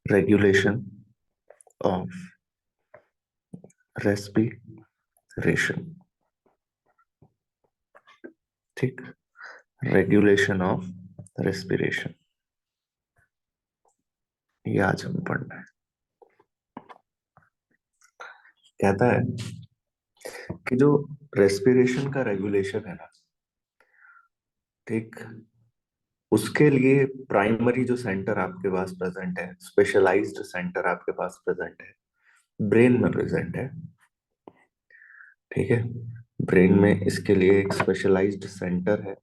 Regulation of respiration. ठीक, regulation of respiration, ये आज हमें पढ़ना है। कहता है कि जो रेस्पिरेशन का रेगुलेशन है ना, ठीक, उसके लिए प्राइमरी जो सेंटर आपके पास प्रेजेंट है, स्पेशलाइज्ड सेंटर आपके पास प्रेजेंट है, ब्रेन में प्रेजेंट है। ठीक है, ब्रेन में इसके लिए एक स्पेशलाइज्ड सेंटर है,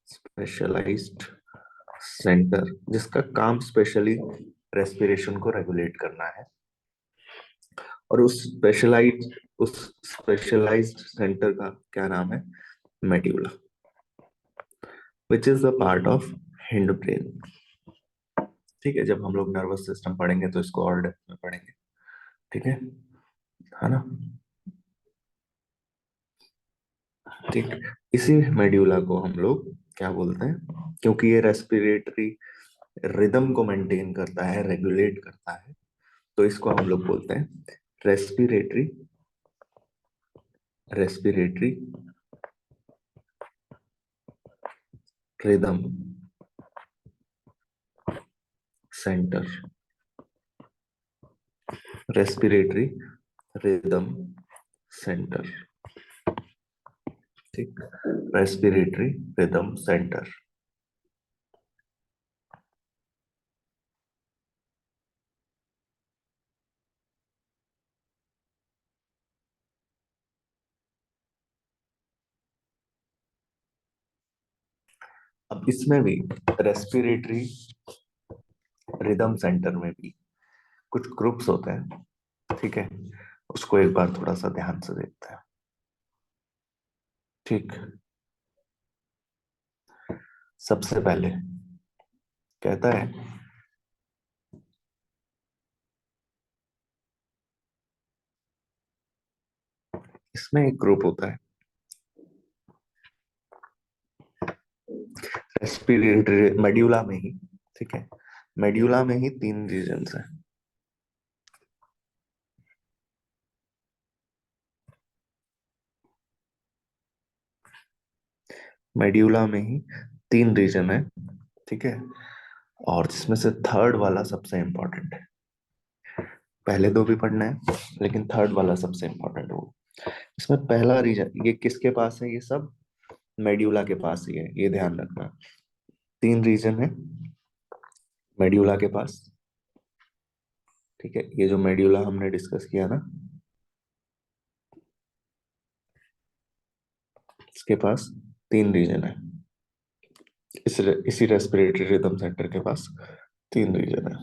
स्पेशलाइज्ड सेंटर, जिसका काम स्पेशली रेस्पिरेशन को रेगुलेट करना है। और उस स्पेशलाइज्ड सेंटर का क्या नाम है? Medulla, which is the part of hind brain. ठीक है, जब हम लोग नर्वस सिस्टम पढ़ेंगे तो इसको और डेप्थ में पढ़ेंगे। ठीक है ना? ठीक, इसी मेड्यूला को हम लोग क्या बोलते हैं? क्योंकि ये रेस्पिरेटरी रिदम को मेंटेन करता है, रेगुलेट करता है, तो इसको हम लोग बोलते हैं respiratory respiratory rhythm centre. Respiratory rhythm centre. ठीक, रेस्पिरेटरी रिदम सेंटर। अब इसमें भी रेस्पिरेटरी रिदम सेंटर में भी कुछ ग्रुप्स होते हैं। ठीक है, उसको एक बार थोड़ा सा ध्यान से देखते हैं। ठीक, सबसे पहले कहता है इसमें एक ग्रुप होता है रेस्पिरेटरी मेड्यूला में ही। ठीक है, मेड्यूला में ही तीन रीजन्स हैं। मेड्यूला में ही तीन रीजन है। ठीक है, और जिसमें से थर्ड वाला सबसे इंपॉर्टेंट है। पहले दो भी पढ़ना है, लेकिन थर्ड वाला सबसे इंपॉर्टेंट है वो। इसमें पहला रीजन ये किसके पास है? ये सब मेड्यूला के पास ही है, ये ध्यान रखना। तीन रीजन है मेड्यूला के पास। ठीक है, ये जो मेड्यूला हमने डिस्कस किया ना, इसके पास तीन रीजन है। इसी रेस्पिरेटरी रिदम सेंटर के पास तीन रीजन है।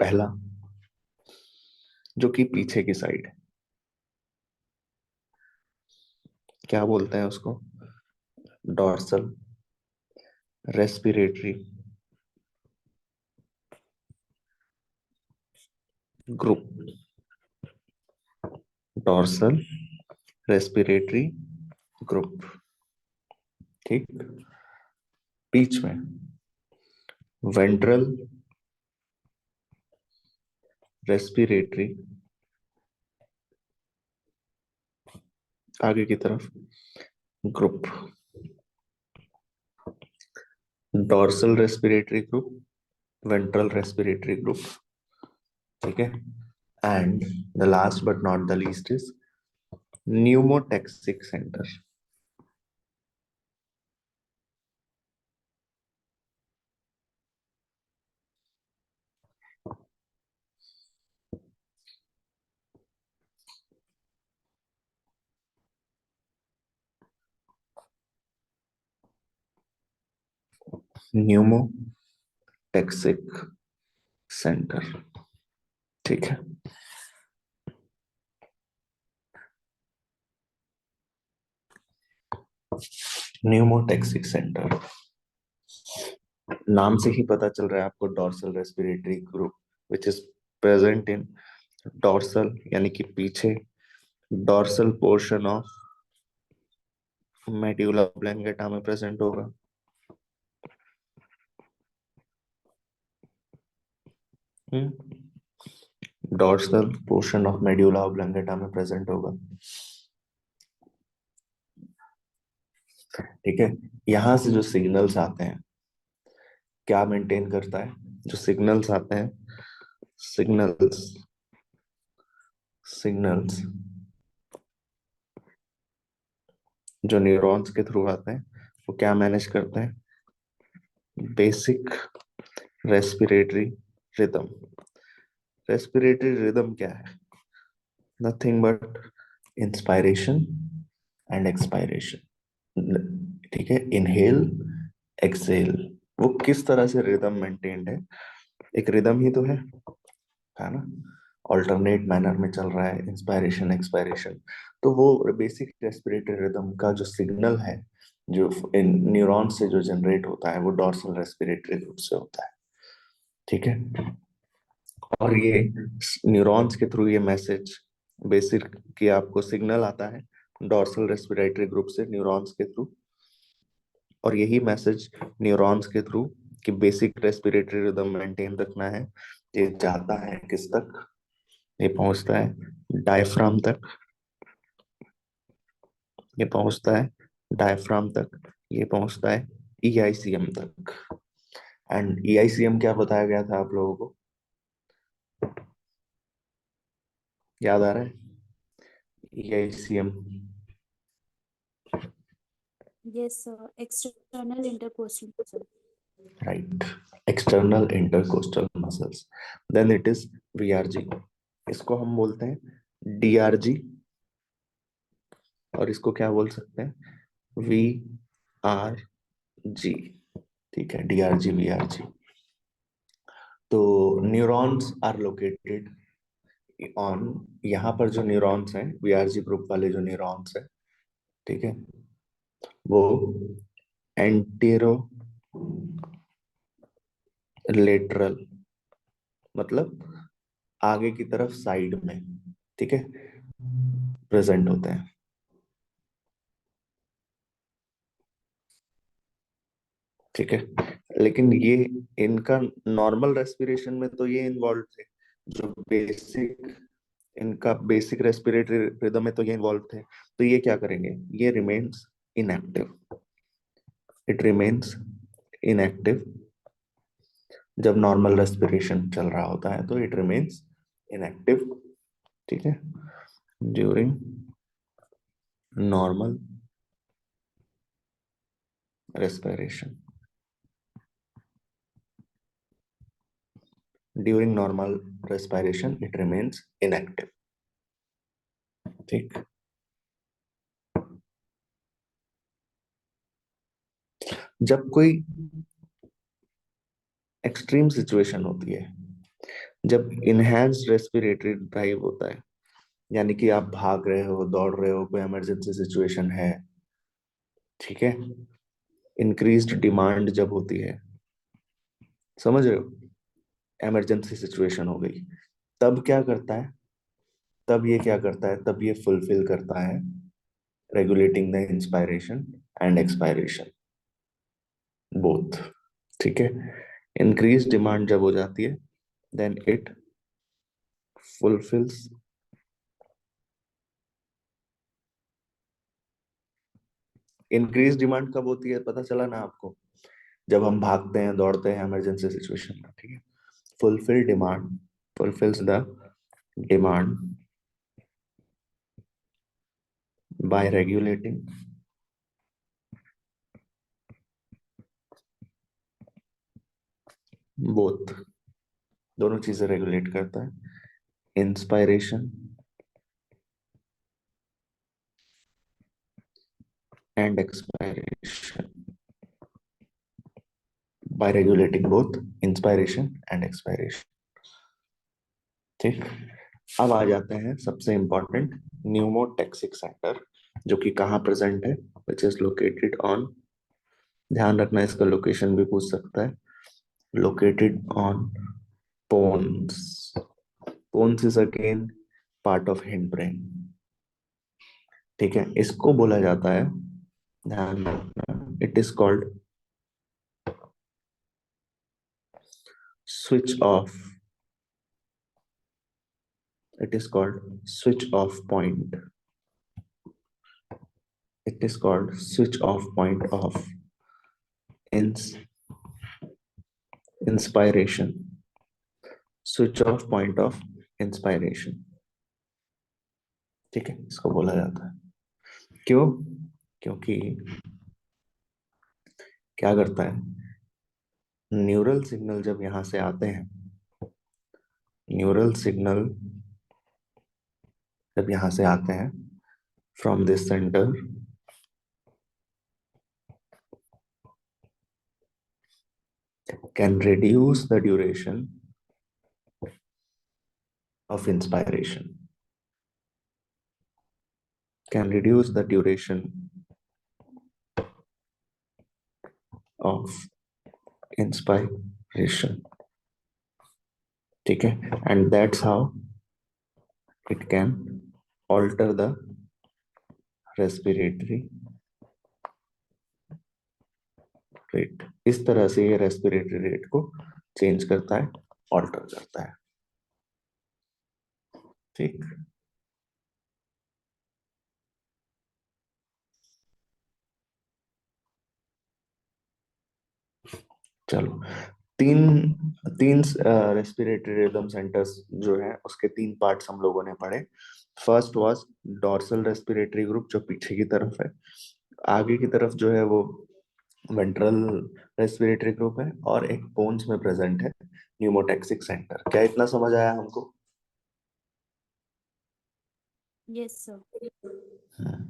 पहला, जो कि पीछे की साइड है, क्या बोलते हैं उसको? Dorsal respiratory group. Dorsal respiratory group. ठीक, बीच में वेंट्रल रेस्पिरेटरी, आगे की तरफ group, dorsal respiratory group, ventral respiratory group. ठीक है, and the last but not the least is pneumotaxic centre. Pneumotaxic centre. ठीक है, न्यूमोटेक्सिक सेंटर, नाम से ही पता चल रहा है आपको, dorsal respiratory group which is present in dorsal, यानी कि पीछे dorsal portion of medulla oblongata में प्रेजेंट होगा। Dorsal portion of medulla oblongata में प्रेजेंट होगा। ठीक है। यहाँ से जो सिग्नल्स आते हैं, क्या मेंटेन करता है? जो सिग्नल्स आते हैं, सिग्नल्स सिग्नल्स जो न्यूरॉन्स के थ्रू आते हैं, वो क्या मैनेज करते हैं? Basic respiratory rhythm. Respiratory rhythm क्या है? Nothing but inspiration and expiration. ठीक है, इनहेल, एक्सेल। वो किस तरह से रिदम मेंटेन्ड है? एक रिदम ही तो है ना? ऑल्टरनेट मैनर में चल रहा है, इंस्पायरेशन एक्सपायरेशन। तो वो बेसिक रेस्पिरेटरी रिदम का जो सिग्नल है, जो इन न्यूरॉन से जो जनरेट होता है, वो डॉर्सल रेस्पिरेटरी ग्रुप से होता है। ठीक है। और ये न्यूरॉन्स के थ्रू ये मैसेज, बेसिक कि आपको सिग्नल आता है डॉर्सल रेस्पिरेटरी ग्रुप से न्यूरॉन्स के थ्रू, और यही मैसेज न्यूरॉन्स के थ्रू कि बेसिक रेस्पिरेटरी रिदम मेंटेन रखना है, ये जाता है किस तक? ये पहुंचता है डायफ्राम तक। ये पहुंचता है डायफ्राम तक। ये पहुंचता है ईआईसीएम तक। एंड ईआईसीएम क्या बताया गया था आप लोगों को? याद आ रहा है? EICM, Yes, sir. External intercostal muscle. Right, external intercostal muscles. Then it is VRG. इसको हम बोलते हैं डीआरजी, और इसको क्या बोल सकते हैं? वी आर जी। ठीक है, डीआरजी वीआरजी। तो न्यूरॉन्स आर लोकेटेड ऑन, यहाँ पर जो न्यूरॉन्स हैं, वीआरजी ग्रुप वाले जो न्यूरॉन्स हैं, ठीक है, वो एंटेरो लेटरल, मतलब आगे की तरफ साइड में, ठीक है, प्रेजेंट होते हैं। ठीक है। लेकिन ये इनका नॉर्मल रेस्पिरेशन में तो ये इन्वॉल्व थे, जो बेसिक, इनका बेसिक रेस्पिरेटरी रिदम में तो ये इन्वॉल्व थे। तो ये क्या करेंगे? ये remains inactive. It remains inactive. जब नॉर्मल रेस्पिरेशन चल रहा होता है तो इट रिमेन्स इनएक्टिव। ठीक है, during normal respiration. During normal respiration it remains inactive. ठीक। जब कोई एक्सट्रीम सिचुएशन होती है, जब इनहेंस्ड रेस्पिरेटरी ड्राइव होता है, यानी कि आप भाग रहे हो, दौड़ रहे हो, कोई इमरजेंसी सिचुएशन है, ठीक है, इंक्रीज्ड डिमांड जब होती है, समझ रहे हो, इमरजेंसी सिचुएशन हो गई, तब क्या करता है? तब ये क्या करता है? तब ये फुलफिल करता है regulating the inspiration and expiration both. ठीक है। इंक्रीज डिमांड जब हो जाती है, then it fulfils. Increase demand कब होती है पता चला ना आपको? जब हम भागते हैं, दौड़ते हैं इमरजेंसी सिचुएशन में। ठीक है। Fulfil demand, fulfils the demand by regulating both. दोनों चीजें रेगुलेट करता है, inspiration and expiration, bye regulating both inspiration and expiration. ठीक। अब आ जाते हैं सबसे इंपॉर्टेंट, न्यूमोटेक्सिक सेंटर, जो कि कहाँ प्रेजेंट है? विच इज लोकेटेड ऑन, ध्यान रखना इसका लोकेशन भी पूछ सकता है, located on pons. Pons is again part of hind brain. ठीक है, इसको बोला जाता है, ध्यान रखना, it is called switch off It is called switch off point. It is called switch off point of ins inspiration. Switch off point of inspiration. ठीक है, इसको बोला जाता है। क्यों? क्योंकि क्या करता है, न्यूरल सिग्नल जब यहां से आते हैं, न्यूरल सिग्नल जब यहां से आते हैं from this centre, can reduce the duration of inspiration, can reduce the duration of inspiration. ठीक है, and that's how it can alter the respiratory rate. इस तरह से ये रेस्पिरेटरी रेट को चेंज करता है, ऑल्टर करता है। ठीक, चलो, तीन तीन रेस्पिरेटरी रिदम सेंटर्स जो है उसके तीन पार्ट्स हम लोगों ने पढ़े। First was dorsal respiratory group जो पीछे की तरफ है, आगे की तरफ जो है वो वेंट्रल रेस्पिरेटरी ग्रुप है, और एक बोन्स में प्रेजेंट है न्यूमोटैक्सिक सेंटर। क्या इतना समझ आया हमको? Yes, sir. हम्म।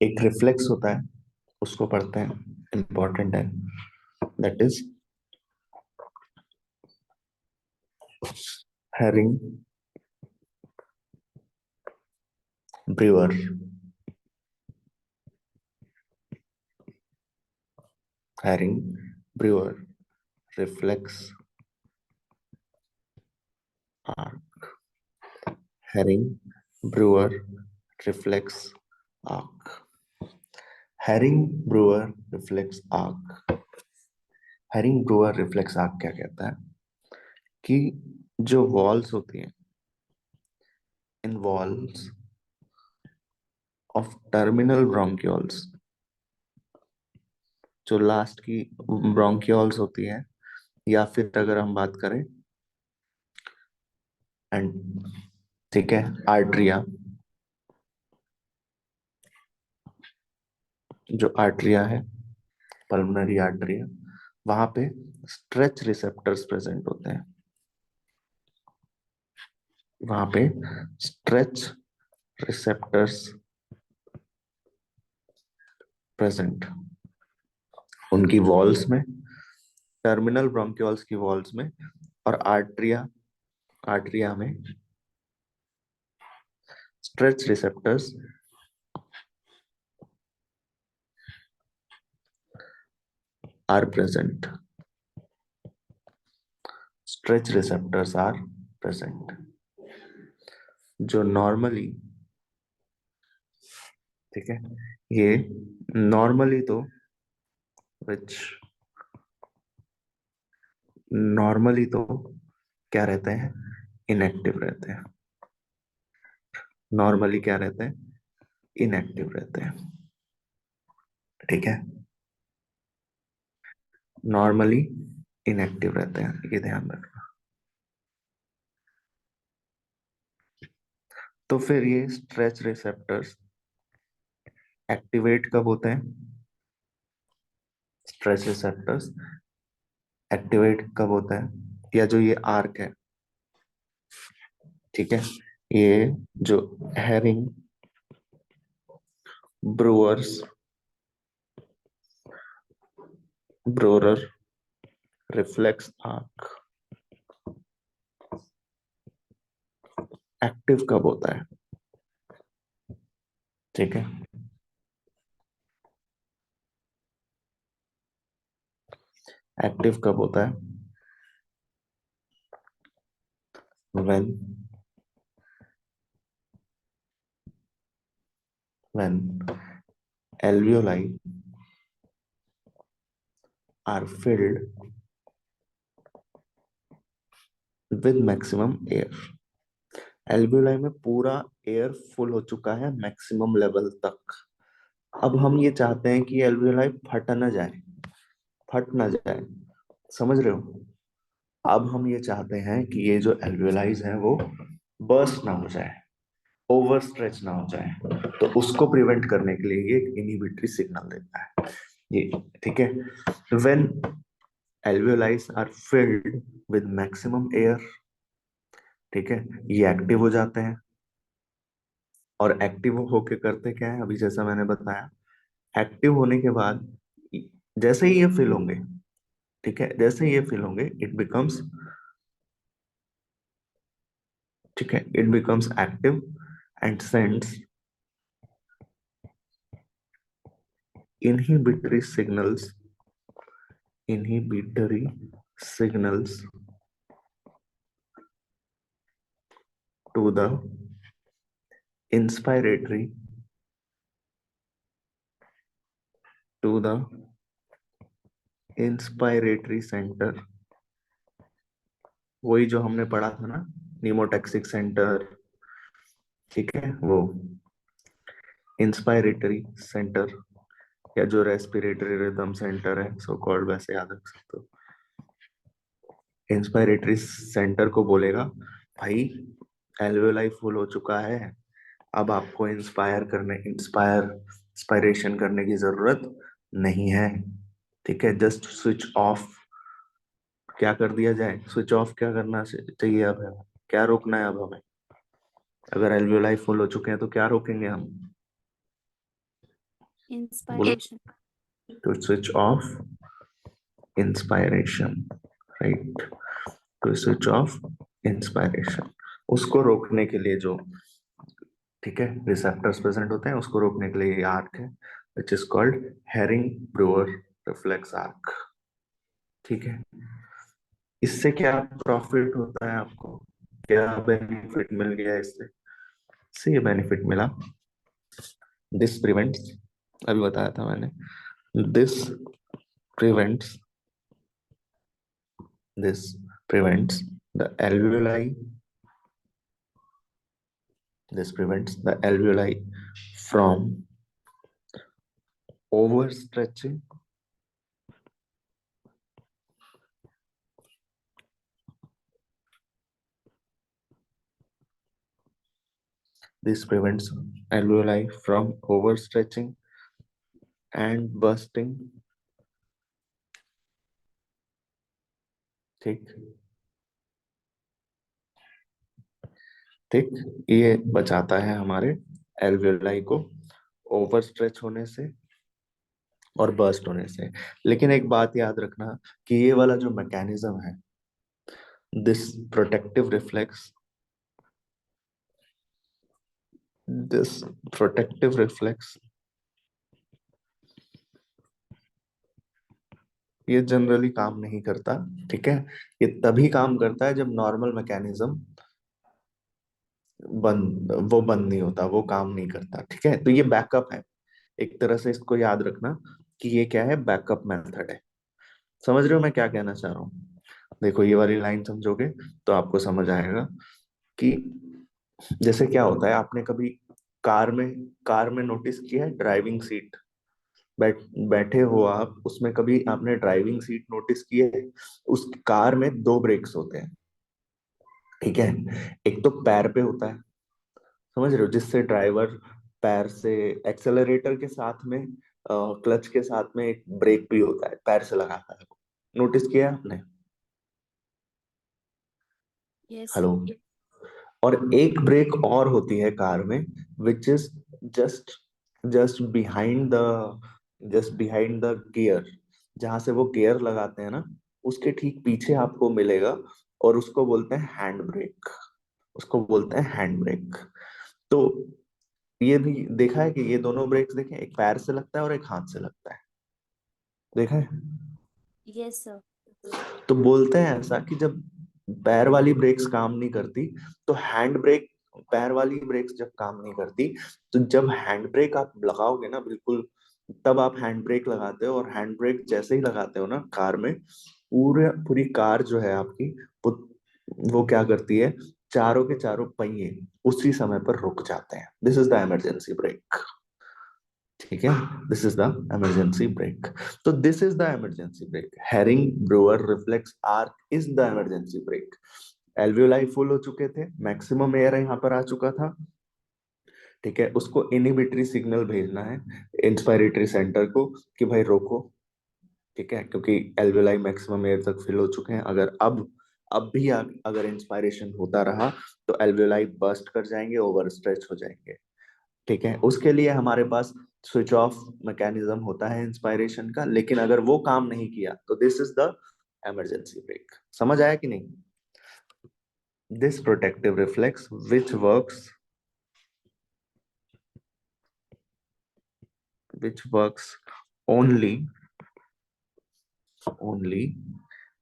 एक रिफ्लेक्स होता है, उसको पढ़ते हैं, इंपॉर्टेंट है, that is herring Brewer. Herring Brewer reflex arc. Herring Brewer reflex arc. Herring Brewer reflex arc. Herring Breuer reflex arc क्या कहता है कि जो वॉल्स होती हैं, इन वॉल्स ऑफ टर्मिनल ब्रोंक्यूल्स, जो लास्ट की ब्रोंक्यूल्स होती हैं, या फिर अगर हम बात करें एंड, ठीक है, आर्ट्रिया, जो आर्ट्रिया है, पल्मोनरी आर्ट्रिया, वहां पे स्ट्रेच रिसेप्टर्स प्रेजेंट होते हैं। वहां पे स्ट्रेच रिसेप्टर्स प्रेजेंट, उनकी वॉल्स में, टर्मिनल ब्रोंक्यूल्स की वॉल्स में, और आर्ट्रिया, आर्ट्रिया में stretch receptors are present. Stretch receptors are present, जो नॉर्मली, ठीक है, ये नॉर्मली तो विच नॉर्मली तो क्या रहते हैं, इनएक्टिव रहते हैं। नॉर्मली क्या रहते हैं, इनएक्टिव रहते हैं। ठीक है, नॉर्मली इनएक्टिव रहते हैं, ये ध्यान रखना। तो फिर ये स्ट्रेच रिसेप्टर्स एक्टिवेट कब होते हैं? स्ट्रेच रिसेप्टर्स एक्टिवेट कब होता है, या जो ये आर्क है, ठीक है, ये जो हैरिंग ब्रूअर्स ब्रोरर रिफ्लेक्स आर्क एक्टिव कब होता है? ठीक है, एक्टिव कब होता है? when when alveoli are filled with maximum air। Alveoli में पूरा एयर फुल हो चुका है मैक्सिमम लेवल तक। अब हम ये चाहते हैं कि एल्वियोलाई फट ना जाए, फट ना जाए, समझ रहे हो? अब हम ये चाहते हैं कि ये जो एल्वियोलाइज है वो बर्स्ट ना हो जाए, ओवर स्ट्रेच ना हो जाए। तो उसको प्रिवेंट करने के लिए ये इनहिबिटरी सिग्नल देता है ये, ठीक है। When alveoli are filled with maximum air, ठीक है, ये एक्टिव हो जाते हैं। और एक्टिव होके करते क्या है, अभी जैसा मैंने बताया, एक्टिव होने के बाद जैसे ही ये फिल होंगे, ठीक है, जैसे ही ये फिल होंगे इट बिकम्स, ठीक है, it becomes active and sends inhibitory signals, inhibitory signals to the inspiratory, to the inspiratory center। वही जो हमने पढ़ा था ना, नीमोटैक्सिक सेंटर, ठीक है, वो इंस्पायरेटरी सेंटर, या जो रेस्पिरेटरी रिदम सेंटर है सो कॉल्ड, वैसे याद रख सकते हो। इंस्पायरेटरी सेंटर को बोलेगा भाई एल्वेओलाई फुल हो चुका है, अब आपको इंस्पायरेशन करने की जरूरत नहीं है, ठीक है, जस्ट स्विच ऑफ। क्या कर दिया जाए, स्विच ऑफ क्या करना चाहिए अब हमें? क्या रोकना है अब हमें? अगर एल्वेओलाई फुल हो चुके हैं तो क्या रोकेंगे हम? बोलो। Inspiration. To switch off inspiration, right, to switch off inspiration. उसको रोकने के लिए जो, ठीक है, रिसेप्टर्स प्रेजेंट होते हैं, उसको रोकने के लिए ये आर्क है which is called herring Breuer reflex arc, ठीक है। इससे क्या प्रॉफिट होता है आपको, क्या बेनिफिट मिल गया इससे? से ये बेनिफिट मिला, दिस प्रिवेंट्स, अभी बताया था मैंने, this prevents, this prevents the alveoli, this prevents the alveoli from overstretching, this prevents alveoli from overstretching and bursting, ठीक, ठीक, ये बचाता है हमारे एल्वेओलाई को ओवर स्ट्रेच होने से और बर्स्ट होने से। लेकिन एक बात याद रखना कि ये वाला जो मैकेनिज्म है, this protective reflex, this protective reflex, ये जनरली काम नहीं करता, ठीक है। ये तभी काम करता है जब नॉर्मल मैकेनिज्म बंद नहीं होता, वो काम नहीं करता, ठीक है। तो ये बैकअप है, एक तरह से इसको याद रखना कि ये क्या है, बैकअप मेथड है। समझ रहे हो मैं क्या कहना चाह रहा हूँ? देखो ये वाली लाइन समझोगे तो आपको समझ आएगा कि जैसे क्या होता है, आपने कभी कार में कार में नोटिस किया है, ड्राइविंग सीट, बैठे हो आप उसमें, कभी आपने ड्राइविंग सीट नोटिस की है? उस कार में दो ब्रेक्स होते हैं, ठीक है। एक तो पैर पे होता है, समझ रहे हो, जिससे ड्राइवर पैर से एक्सेलरेटर के साथ में, क्लच के साथ में एक ब्रेक भी होता है, पैर से लगाता है, नोटिस किया है आपने? Yes, hello. sir. और एक ब्रेक और होती है कार में, which is just just behind the just behind the gear, जहां से वो गियर लगाते हैं ना, उसके ठीक पीछे आपको मिलेगा, और उसको बोलते हैं हैंड ब्रेक, उसको बोलते हैं हैंड ब्रेक। तो ये भी देखा है कि ये दोनों ब्रेक्स देखें, एक पैर से लगता है और एक हाथ से लगता है, देखा है? Yes, sir. तो बोलते हैं ऐसा कि जब पैर वाली ब्रेक्स काम नहीं करती तो हैंड ब्रेक, पैर वाली ब्रेक्स जब काम नहीं करती तो जब हैंड ब्रेक आप लगाओगे ना बिल्कुल, तब आप हैंड ब्रेक लगाते हो, और हैंड ब्रेक जैसे ही लगाते हो ना कार में, पूरे पूरी कार जो है आपकी, वो वो क्या करती है, चारों के चारों पहिए उसी समय पर रुक जाते हैं। This is the emergency brake. ठीक है, this is the emergency brake. तो this is the emergency brake. Hering Breuer reflex arc is the emergency brake. Alveoli full हो चुके थे, मैक्सिमम एयर यहाँ पर आ चुका था। ठीक है, उसको इनिबिटरी सिग्नल भेजना है इंस्पायरेटरी सेंटर को कि भाई रोको। ठीक है, क्योंकि एल्वियोलाई मैक्सिमम एयर तक फिल हो चुके हैं। अगर अब भी अगर इंस्पायरेशन होता रहा तो एल्वियोलाई बर्स्ट कर जाएंगे, ओवर स्ट्रेच हो जाएंगे। ठीक है, उसके लिए हमारे पास स्विच ऑफ मैकेनिज्म होता है इंस्पायरेशन का, लेकिन अगर वो काम नहीं किया तो this is the emergency break. समझ आया कि नहीं? This protective reflex which works only only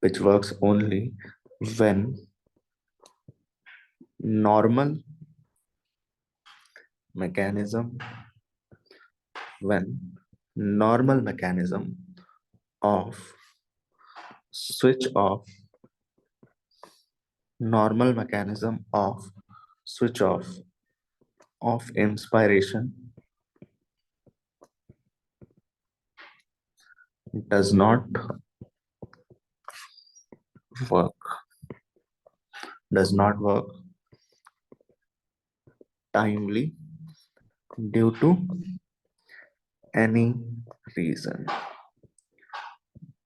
which works only when normal mechanism when normal mechanism of switch off normal mechanism of switch off of inspiration does not work does not work timely due to any reason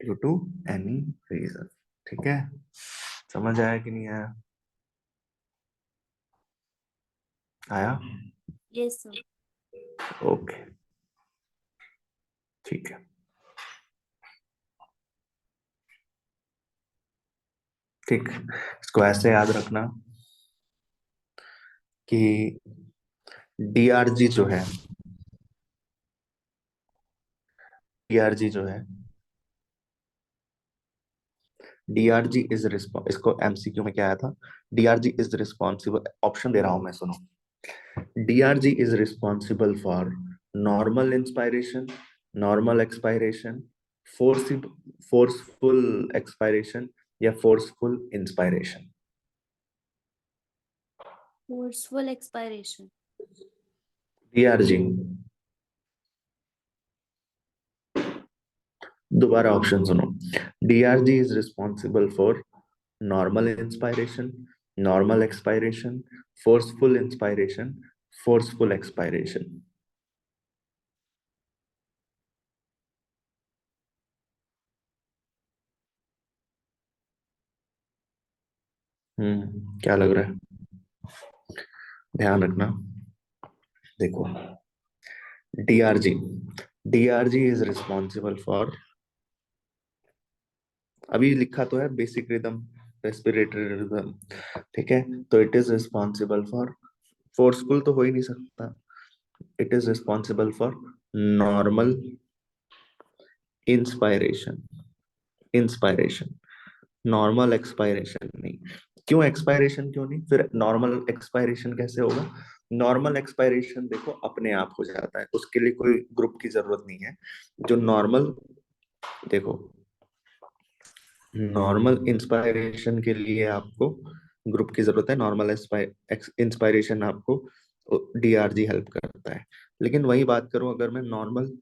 due to any reason। ठीक है, समझ आया कि नहीं आया? आया? Yes, sir. Okay, ठीक है। ठीक, इसको ऐसे याद रखना कि डीआरजी जो है, डीआरजी जो है, डीआरजी इज रिस्पॉन्स, इसको एमसीक्यू में क्या आया था, डीआरजी इज रिस्पॉन्सिबल, ऑप्शन दे रहा हूं मैं, सुनो। DRG is responsible for normal inspiration, normal expiration, forceful expiration या forceful inspiration. Forceful expiration. DRG, दोबारा ऑप्शन सुनो। DRG is responsible for normal inspiration, normal expiration, forceful inspiration, forceful expiration. क्या लग रहा है? ध्यान रखना, देखो, DRG, DRG is responsible for, अभी लिखा तो है बेसिक रिदम, रेस्पिरेटरी रिदम। ठीक है, तो it is responsible for, forceful तो हो ही नहीं सकता, it is responsible for normal inspiration, inspiration, normal expiration नहीं। क्यों एक्सपायरेशन, क्यों नहीं, फिर नॉर्मल एक्सपायरेशन कैसे होगा? नॉर्मल एक्सपायरेशन देखो अपने आप हो जाता है, उसके लिए कोई ग्रुप की जरूरत नहीं है। जो नॉर्मल, देखो, नॉर्मल इंस्पायरेशन के लिए आपको ग्रुप की जरूरत है, नॉर्मल इंस्पायरेशन आपको डीआरजी हेल्प करता है। लेकिन वही बात करूं अगर मैं नॉर्मल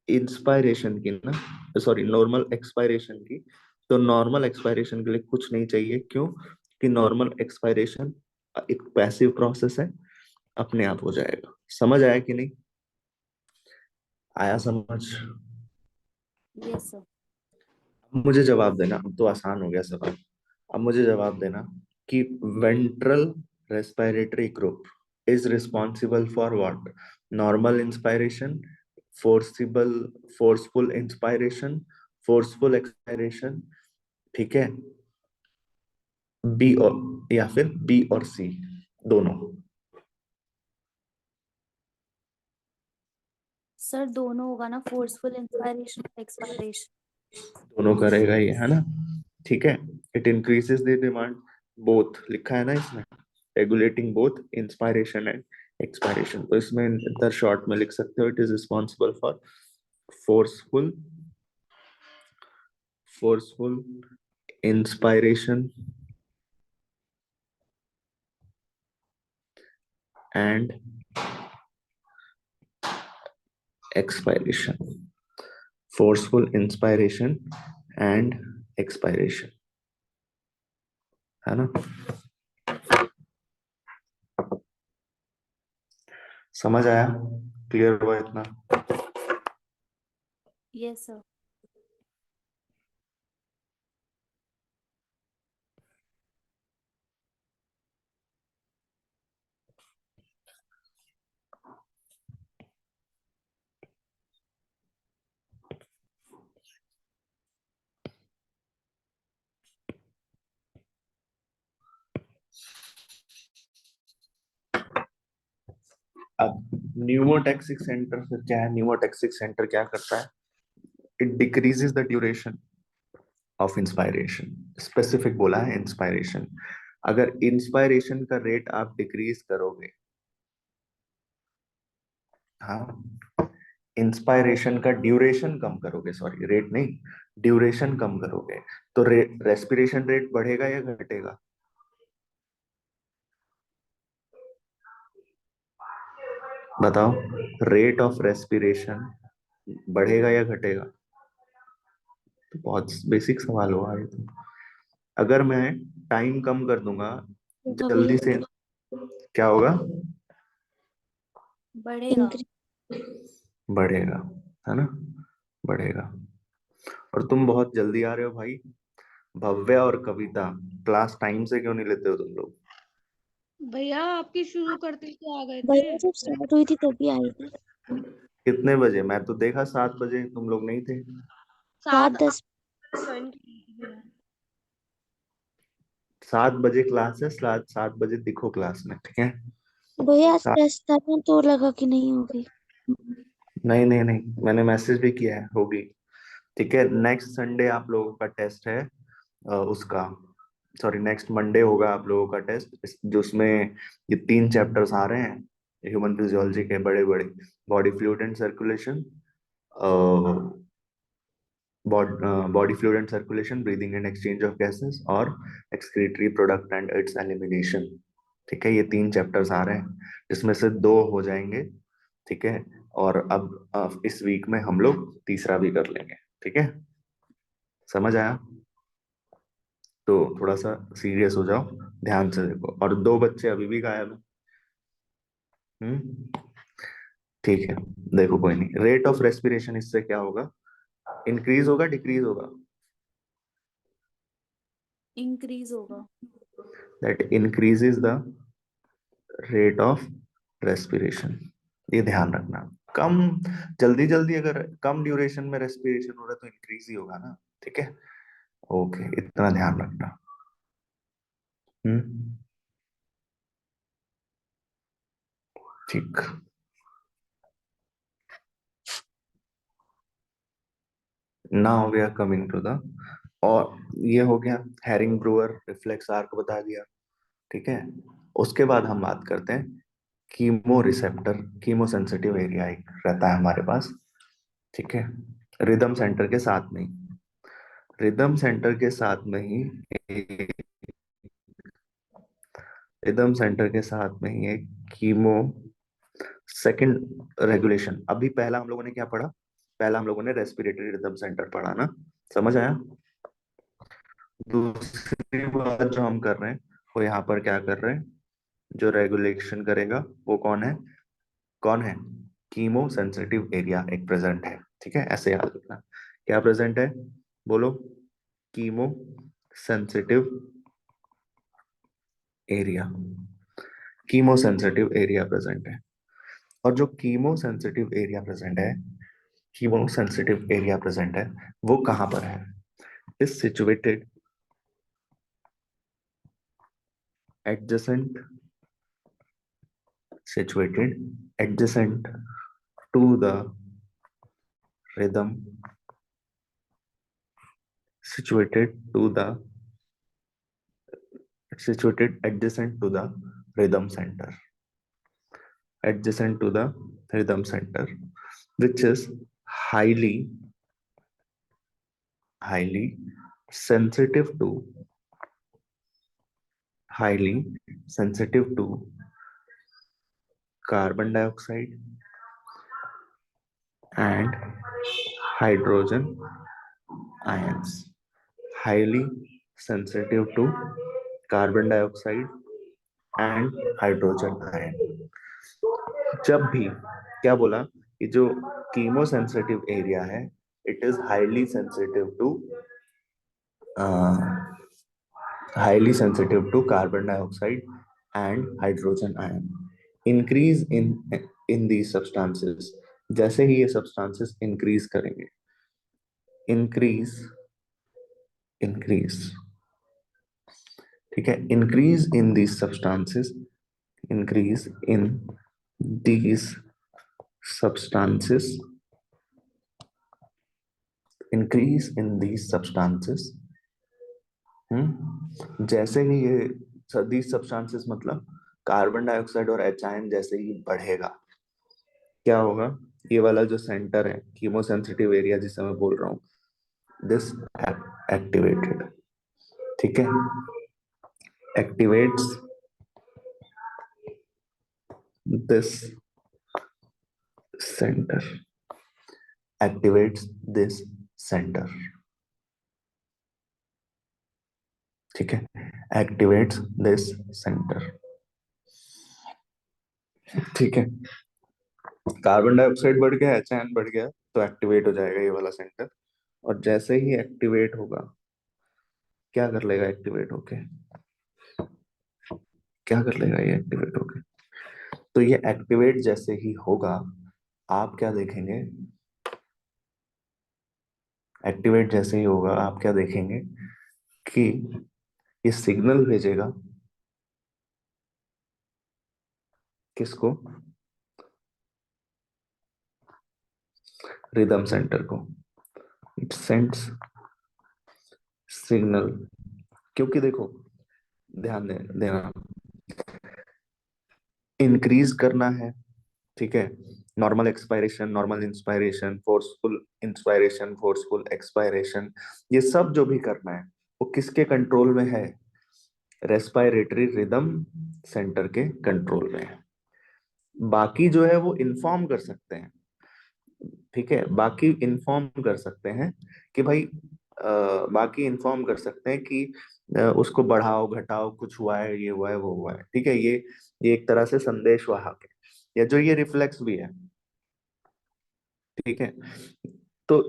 इंस्पायरेशन की ना, सॉरी नॉर्मल एक्सपायरेशन की, तो नॉर्मल एक्सपायरेशन के लिए कुछ नहीं चाहिए। क्यों? कि नॉर्मल एक्सपायरेशन एक पैसिव प्रोसेस है, अपने आप हो जाएगा। समझ आया कि नहीं? आया समझ? Yes, sir. अब मुझे जवाब देना, अब तो आसान हो गया सवाल। अब मुझे जवाब देना कि ventral respiratory group is responsible for what? Normal inspiration, forcible forceful inspiration, forceful expiration. ठीक है, बी और, या फिर बी और सी दोनों। सर दोनों होगा ना, forceful inspiration और expiration. दोनों करेगा ये, है ना? ठीक है। It increases the demand, both लिखा है ना इसमें, regulating both inspiration and expiration. तो इसमें इधर शॉर्ट में लिख सकते हो, it is responsible for forceful forceful inspiration and expiration, forceful inspiration and expiration, है ना? समझ आया? क्लियर हुआ इतना? Yes, sir. अब न्यूमोटैक्सिक सेंटर फिर क्या है? न्यूमोटैक्सिक सेंटर क्या करता है? It decreases the duration of inspiration. Specific बोला है इंस्पायरेशन। अगर इंस्पायरेशन का रेट आप डिक्रीज करोगे, हाँ, इंस्पायरेशन का ड्यूरेशन कम करोगे, सॉरी रेट नहीं, ड्यूरेशन कम करोगे, तो रेस्पिरेशन रेट बढ़ेगा या घटेगा? बताओ, रेट ऑफ रेस्पिरेशन बढ़ेगा या घटेगा? तो बहुत बेसिक सवाल हुआ ये तो। अगर मैं टाइम कम कर दूंगा होगा जल्दी भैया, से, क्या होगा? बढ़ेगा। बढ़ेगा, है ना? बढ़ेगा। और तुम बहुत जल्दी आ रहे हो भाई। भव्या और कविता, क्लास टाइम से क्यों नहीं लेते हो तुम लोग? भैया आपकी शुरू करते ही आ गए भैया थे। जब स्टार्ट हुई थी तभी आई थी। कितने बजे? मैं तो देखा 7 बजे, तुम लोग नहीं थे। 7:10। ज्वाइन की थी भैया। 7 बजे क्लास है, 7 7 बजे दिखो क्लास में, ठीक है? भैया आज सात- टेस्ट था ना तो लगा कि नहीं होगी। नहीं नहीं नहीं, मैंने मैसेज भी किया है, होगी। ठीक है, नेक्स्ट संडे आप लोगों का टेस्ट है, उसका, सॉरी नेक्स्ट मंडे होगा आप लोगों का टेस्ट, जो उसमें ये 3 चैप्टर्स आ रहे हैं ह्यूमन फिजियोलॉजी के, बड़े बड़े, body fluid and circulation, body fluid and circulation, breathing and exchange of gases, और excretory product and its elimination. ठीक है, ये 3 चैप्टर्स आ रहे हैं, जिसमें से 2 हो जाएंगे। ठीक है, और अब इस वीक में हम लोग तीसरा भी कर लेंगे। ठीक है, समझ आया? तो थोड़ा सा सीरियस हो जाओ, ध्यान से देखो। और 2 बच्चे अभी भी गायब हैं। हम्म, ठीक है। देखो, कोई नहीं, रेट ऑफ रेस्पिरेशन इससे क्या होगा? इंक्रीज होगा, डिक्रीज होगा? इंक्रीज होगा। That increases the rate of respiration. ये ध्यान रखना। कम, जल्दी जल्दी अगर कम ड्यूरेशन में रेस्पिरेशन हो रहा है तो इंक्रीज ही होगा ना। ठीक है, ओके, इतना ध्यान रखना। हम्म, ठीक। Now we are coming to the, और ये हो गया हैरिंग ब्रूअर रिफ्लेक्स आर्क बता दिया। ठीक है, उसके बाद हम बात करते हैं chemo receptor, chemo sensitive area एक रहता है हमारे पास। ठीक है, रिदम सेंटर के साथ में ही, रिदम सेंटर के साथ में ही रिदम सेंटर के साथ में ही एक कीमो सेकंड रेगुलेशन। अभी पहला हम लोगों ने क्या पढ़ा? पहला हम लोगों ने रेस्पिरेटरी रिदम सेंटर पढ़ा ना, समझ आया? दूसरी बात जो हम कर रहे हैं, वो यहाँ पर क्या कर रहे हैं, जो रेगुलेशन करेगा वो कौन है? कौन है? कीमो सेंसिटिव एरिया एक प्रेजेंट है। ठीक है, ऐसे याद रखना। क्या प्रेजेंट है? बोलो। Chemo sensitive area, chemo sensitive area present है। और जो कीमो सेंसिटिव एरिया प्रेजेंट है, कीमो सेंसिटिव एरिया प्रेजेंट है, वो कहां पर है? Is situated adjacent situated adjacent to the rhythm situated to the situated adjacent to the rhythm center, adjacent to the rhythm center, which is highly highly sensitive to highly sensitive to carbon dioxide and hydrogen ions, highly sensitive to carbon dioxide and hydrogen ion. जब भी क्या बोला, ये जो chemo sensitive area है, it is highly sensitive to carbon dioxide and hydrogen ion. Increase in the substances, जैसे ही ये सब्सटेंसेस इंक्रीज करेंगे, इंक्रीज इंक्रीज ठीक है, increase in these substances, increase in these substances, increase in these substances, जैसे ही ये these substances मतलब कार्बन डाइऑक्साइड और एच आयन जैसे ही बढ़ेगा, क्या होगा, ये वाला जो सेंटर है, कीमोसेंसिटिव एरिया जिसे मैं बोल रहा हूँ, दिस एक्टिवेटेड, ठीक है, activates this center, activates this center, ठीक है, activates this center, ठीक है। कार्बन डाइऑक्साइड बढ़ गया, एचआईएन बढ़ गया, तो एक्टिवेट हो जाएगा ये वाला सेंटर, और जैसे ही एक्टिवेट होगा, क्या कर लेगा एक्टिवेट होके, क्या कर लेगा ये एक्टिवेट होके, तो ये एक्टिवेट जैसे ही होगा, आप क्या देखेंगे, एक्टिवेट जैसे ही होगा आप क्या देखेंगे कि ये सिग्नल भेजेगा किसको, रिदम सेंटर को, इट सेंड्स सिग्नल, क्योंकि देखो ध्यान देना, इंक्रीज करना है, ठीक है, normal expiration, normal inspiration, forceful expiration, ये सब जो भी करना है वो किसके कंट्रोल में है, रेस्पिरेटरी रिदम सेंटर के कंट्रोल में है। बाकी जो है वो इन्फॉर्म कर सकते हैं, ठीक है, बाकी इन्फॉर्म कर सकते हैं कि भाई बाकी इन्फॉर्म कर सकते हैं कि उसको बढ़ाओ घटाओ, कुछ हुआ है, ये हुआ है, वो हुआ है, ठीक है, ये एक तरह से संदेश वाहक है, या जो ये रिफ्लेक्स भी है, ठीक है। तो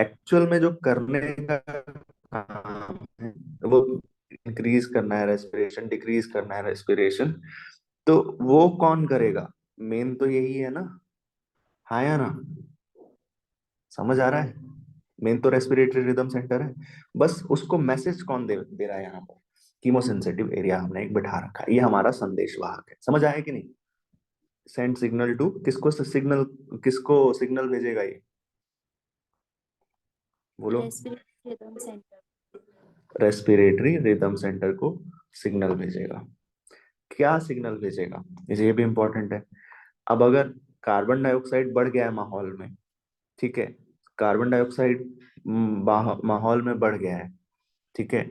एक्चुअल में जो करने का काम है वो इंक्रीज करना है रेस्पिरेशन, डिक्रीज करना है रेस्पिरेशन, तो वो कौन करेगा, मेन तो यही है ना, हाँ या ना, समझ आ रहा है, मेन तो रेस्पिरेटरी रिदम सेंटर है, बस उसको मैसेज कौन दे रहा है यहाँ पर, कीमोसेंसिटिव एरिया हमने एक बैठा रखा है, ये हमारा संदेश वाहक है, समझ आया कि नहीं, सेंड सिग्नल टू, किसको सिग्नल भेजेगा ये, बोलो, respiratory rhythm centre. Respiratory rhythm centre को सिग्नल भेजेगा। क्या सिग्नल भेजेगा, ये भी इंपॉर्टेंट है। अब अगर कार्बन डाइऑक्साइड बढ़ गया है माहौल में, ठीक है, कार्बन डाइऑक्साइड माहौल में बढ़ गया है, ठीक है,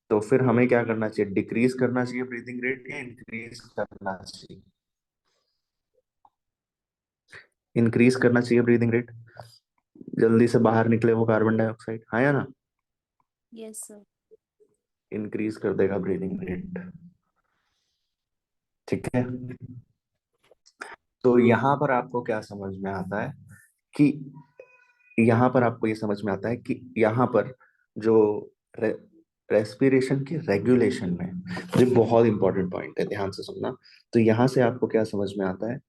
तो फिर हमें क्या करना चाहिए, डिक्रीज करना चाहिए ब्रीदिंग रेट या इंक्रीज करना चाहिए, इंक्रीज करना चाहिए ब्रीदिंग रेट, जल्दी से बाहर निकले वो कार्बन डाइऑक्साइड, हाँ या ना, यस सर। इंक्रीज कर देगा ब्रीदिंग रेट, ठीक है। तो यहाँ पर आपको क्या समझ में आता है कि यहाँ पर आपको ये समझ में आता है कि यहाँ पर जो रे, रेस्पिरेशन की रेगुलेशन में, ये बहुत इंपॉर्टेंट पॉइंट है, ध्यान से सुनना। तो यहाँ से आपको क्या समझ में आता है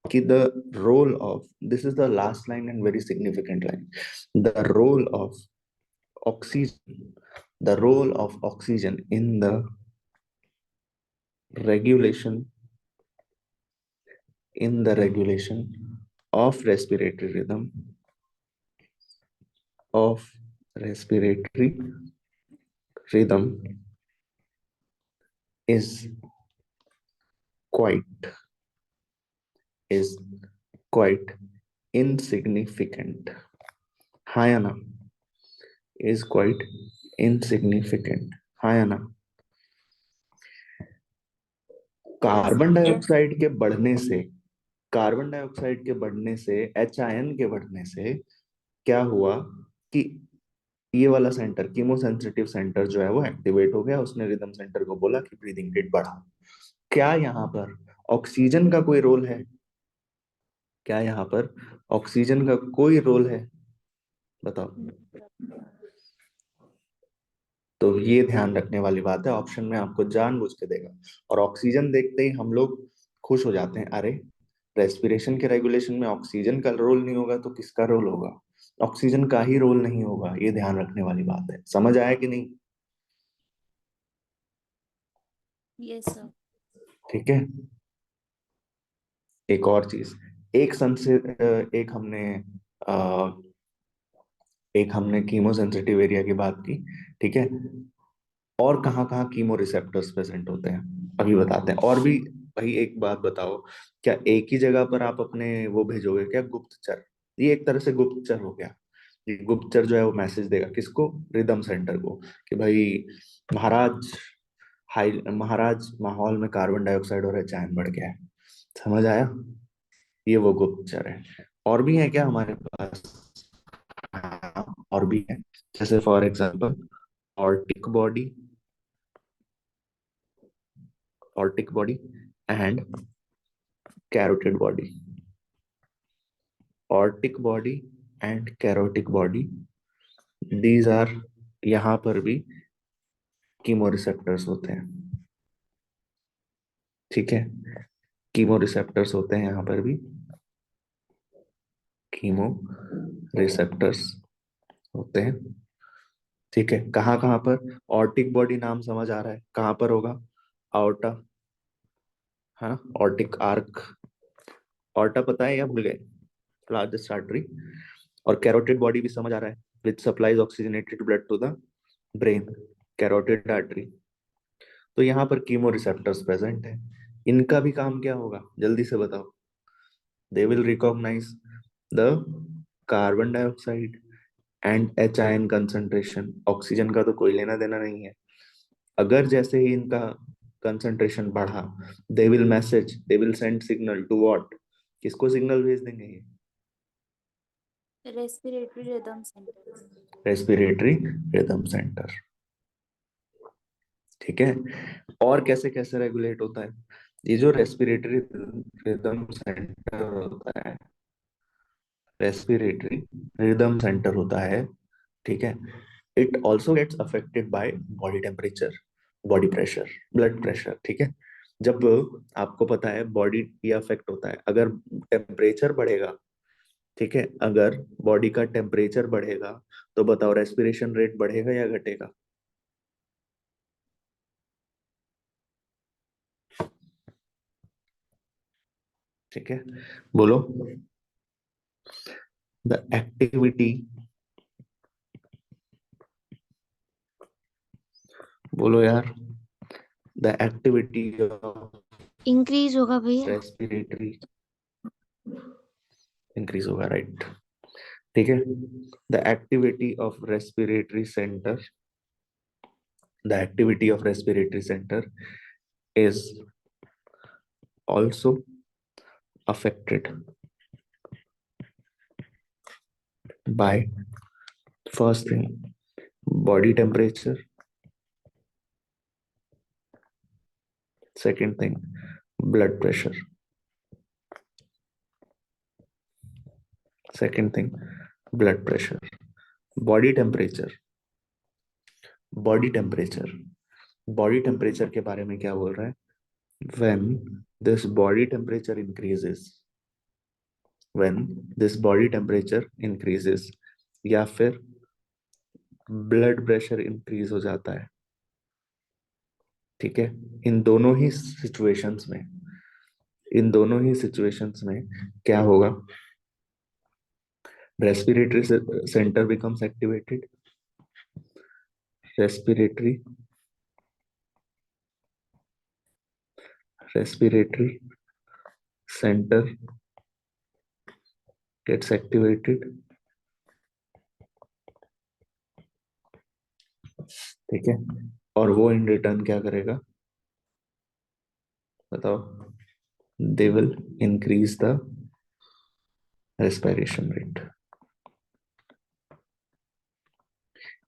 कि the role of, this is the last line and very significant line, the role of oxygen, the role of oxygen in the regulation, in the regulation of respiratory rhythm, of respiratory rhythm is quite is quite insignificant. हाँ या ना? is quite insignificant. हाँ या ना? Carbon dioxide के बढ़ने से carbon dioxide के बढ़ने से HIN के बढ़ने से क्या हुआ कि ये वाला सेंटर कीमोसेंसिटिव सेंटर जो है वो एक्टिवेट हो गया। उसने रिदम सेंटर को बोला कि ब्रीदिंग रेट बढ़ाओ। क्या यहाँ पर ऑक्सीजन का कोई रोल है? क्या यहाँ पर ऑक्सीजन का कोई रोल है? बताओ। तो ये ध्यान रखने वाली बात है, ऑप्शन में आपको जानबूझ के देगा। और ऑक्सीजन देखते ही हम लोग खुश हो जाते हैं, अरे रेस्पिरेशन के रेगुलेशन में ऑक्सीजन का रोल नहीं होगा तो किसका रोल होगा? ऑक्सीजन का ही रोल नहीं होगा, ये ध्यान रखने वाली बात है। समझ आया कि नहीं? Yes sir. ठीक है। एक और चीज, एक सन से एक हमने अ, एक हमने कीमो सेंसिटिव एरिया की बात की। ठीक है। और कहाँ कहाँ कीमो रिसेप्टर्स प्रेजेंट होते हैं अभी बताते हैं। और भी भाई एक बात बताओ, क्या एक ही जगह पर आप अपने वो भेजोगे क्या, गुप्तचर? ये एक तरह से गुप्तचर हो गया। ये गुप्तचर जो है वो मैसेज देगा किसको? रिदम सेंटर को, कि भाई महाराज, हाई महाराज, माहौल में कार्बन डाइऑक्साइड और HIN बढ़ गया है। समझ आया? ये वो गुप्तचर है। और भी है क्या हमारे पास? हाँ, और भी है। जैसे for example aortic body, aortic body and carotid body. Aortic body and carotid body, these are, यहाँ पर भी कीमो रिसेप्टर्स होते हैं। ठीक है। कीमो रिसेप्टर्स होते हैं यहाँ पर भी, कीमो रिसेप्टर्स होते हैं। ठीक है। कहाँ कहाँ पर? ऑर्टिक बॉडी नाम समझ आ रहा है, कहाँ पर होगा? आउटा, है ना? ऑर्टिक आर्क, ऑर्टा पता है या भूल गए? Largest artery. और कैरोटिड बॉडी भी समझ आ रहा है, which supplies oxygenated blood to the brain, carotid artery. तो यहाँ पर कीमो रिसेप्टर्स प्रेजेंट है। इनका भी काम क्या होगा, जल्दी से बताओ? They will recognise the carbon dioxide and HIN concentration. Oxygen का तो कोई लेना देना नहीं है। अगर जैसे ही इनका कंसंट्रेशन बढ़ा, they will send signal to what? किसको सिग्नल भेज देंगे ये? Respiratory rhythm centre. Respiratory rhythm centre. ठीक है। और कैसे कैसे रेगुलेट होता है ये जो रेस्पिरेटरी रिदम सेंटर होता है? रेस्पिरेटरी रिदम सेंटर होता है, ठीक है, it also gets affected by body temperature, body pressure, blood pressure. ठीक है। जब आपको पता है बॉडी ये अफेक्ट होता है अगर टेम्परेचर बढ़ेगा। ठीक है। अगर बॉडी का टेम्परेचर बढ़ेगा तो बताओ रेस्पिरेशन रेट बढ़ेगा या घटेगा? ठीक है। बोलो। द एक्टिविटी, बोलो यार। द एक्टिविटी ऑफ इंक्रीज होगा भैया। रेस्पिरेटरी इंक्रीज होगा, राइट। ठीक है। The activity of respiratory centre, the activity of respiratory centre is also affected by, first thing, body temperature, second thing, blood pressure, second thing, blood pressure, body temperature, body temperature, body temperature के बारे में क्या बोल रहा है? when this body temperature increases, when this body temperature increases या फिर blood pressure increase हो जाता है। ठीक है। इन दोनों ही सिचुएशंस में, इन दोनों ही सिचुएशंस में क्या होगा? Respiratory centre becomes activated respiratory centre gets activated, ठीक है, और वो इन रिटर्न क्या करेगा, बताओ, they will increase the respiration rate.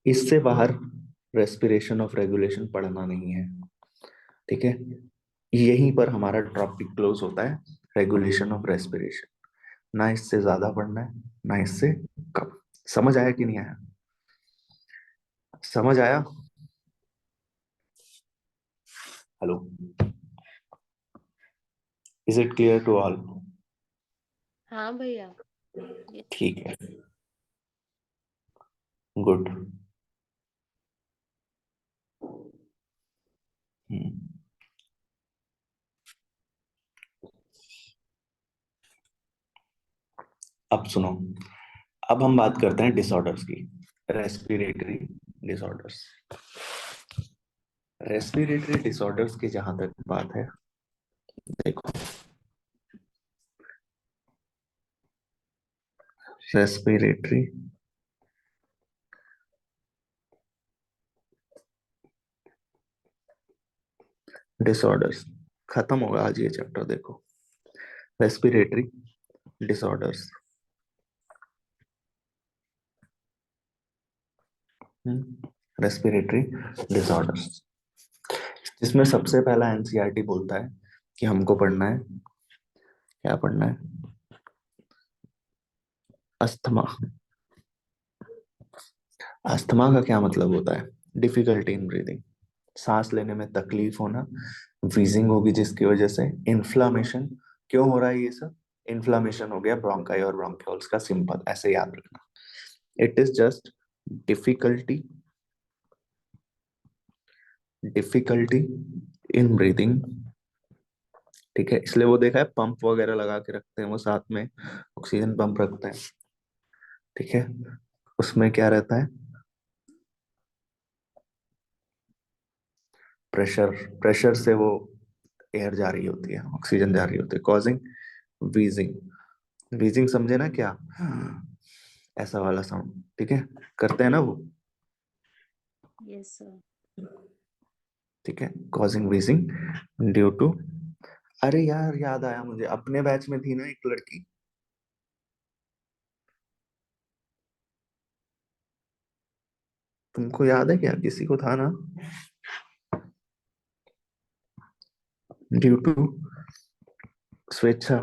इससे बाहर रेस्पिरेशन ऑफ रेगुलेशन पढ़ना नहीं है, ठीक है। यहीं पर हमारा टॉपिक क्लोज होता है, रेगुलेशन ऑफ रेस्पिरेशन। ना इससे ज्यादा पढ़ना है, ना इससे कम। समझ आया कि नहीं आया? समझ आया? Hello, is it clear to all? हाँ भैया। Yes. ठीक है, गुड। अब सुनो, अब हम बात करते हैं डिसऑर्डर्स की, रेस्पिरेटरी डिसऑर्डर्स। रेस्पिरेटरी डिसऑर्डर्स की जहां तक बात है, देखो, रेस्पिरेटरी डिसऑर्डर्स खत्म होगा आज ये चैप्टर। देखो, रेस्पिरेटरी डिसऑर्डर्स, रेस्पिरेटरी डिसऑर्डर्स, जिसमें सबसे पहला एनसीईआरटी बोलता है कि हमको पढ़ना है, क्या पढ़ना है, अस्थमा। अस्थमा का क्या मतलब होता है? डिफिकल्टी इन ब्रीदिंग, सांस लेने में तकलीफ होना, व्हीजिंग होगी जिसकी वजह से, इन्फ्लामेशन। क्यों हो रहा है ये सब? इन्फ्लामेशन हो गया ब्रोंकाई और ब्रोंक्यूल्स का सिंपल, ऐसे याद रखना। It is just difficulty difficulty in breathing, ठीक है। इसलिए वो देखा है पंप वगैरह लगा के रखते हैं, वो साथ में ऑक्सीजन पंप रखते हैं, ठीक है। उसमें क्या रहता है, प्रेशर, प्रेशर से वो एयर जा रही होती है, ऑक्सीजन जा रही होती है, कॉजिंग व्हीजिंग। व्हीजिंग समझे ना, क्या ऐसा वाला साउंड, ठीक है, करते हैं ना वो, Yes, sir. ठीक है, कॉजिंग व्हीजिंग ड्यू टू। अरे यार, याद आया मुझे, अपने बैच में थी ना एक लड़की, तुमको याद है क्या? किसी को था ना, ड्यू टू स्वेच्छा।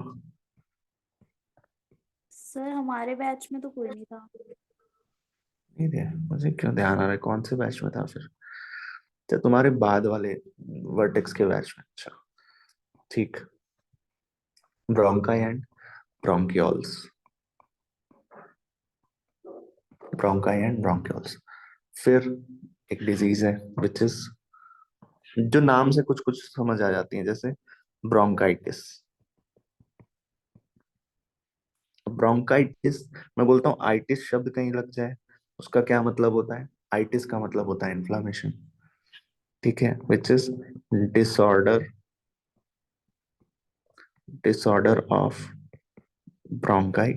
सर हमारे बैच में तो कोई नहीं था। नहीं थे? मुझे क्यों ध्यान आ रहा है, कौन से बैच में था फिर? अच्छा, तुम्हारे बाद वाले वर्टेक्स के बैच में, अच्छा, ठीक। Bronchi and bronchioles, bronchi and bronchioles. फिर एक डिजीज है विच इज, जो नाम से कुछ कुछ समझ आ जाती है, जैसे ब्रोंकाइटिस। ब्रोंकाइटिस, मैं बोलता हूँ आइटिस शब्द कहीं लग जाए, उसका क्या मतलब होता है? आइटिस का मतलब होता है इन्फ्लामेशन, ठीक है, which is disorder, disorder of bronchi,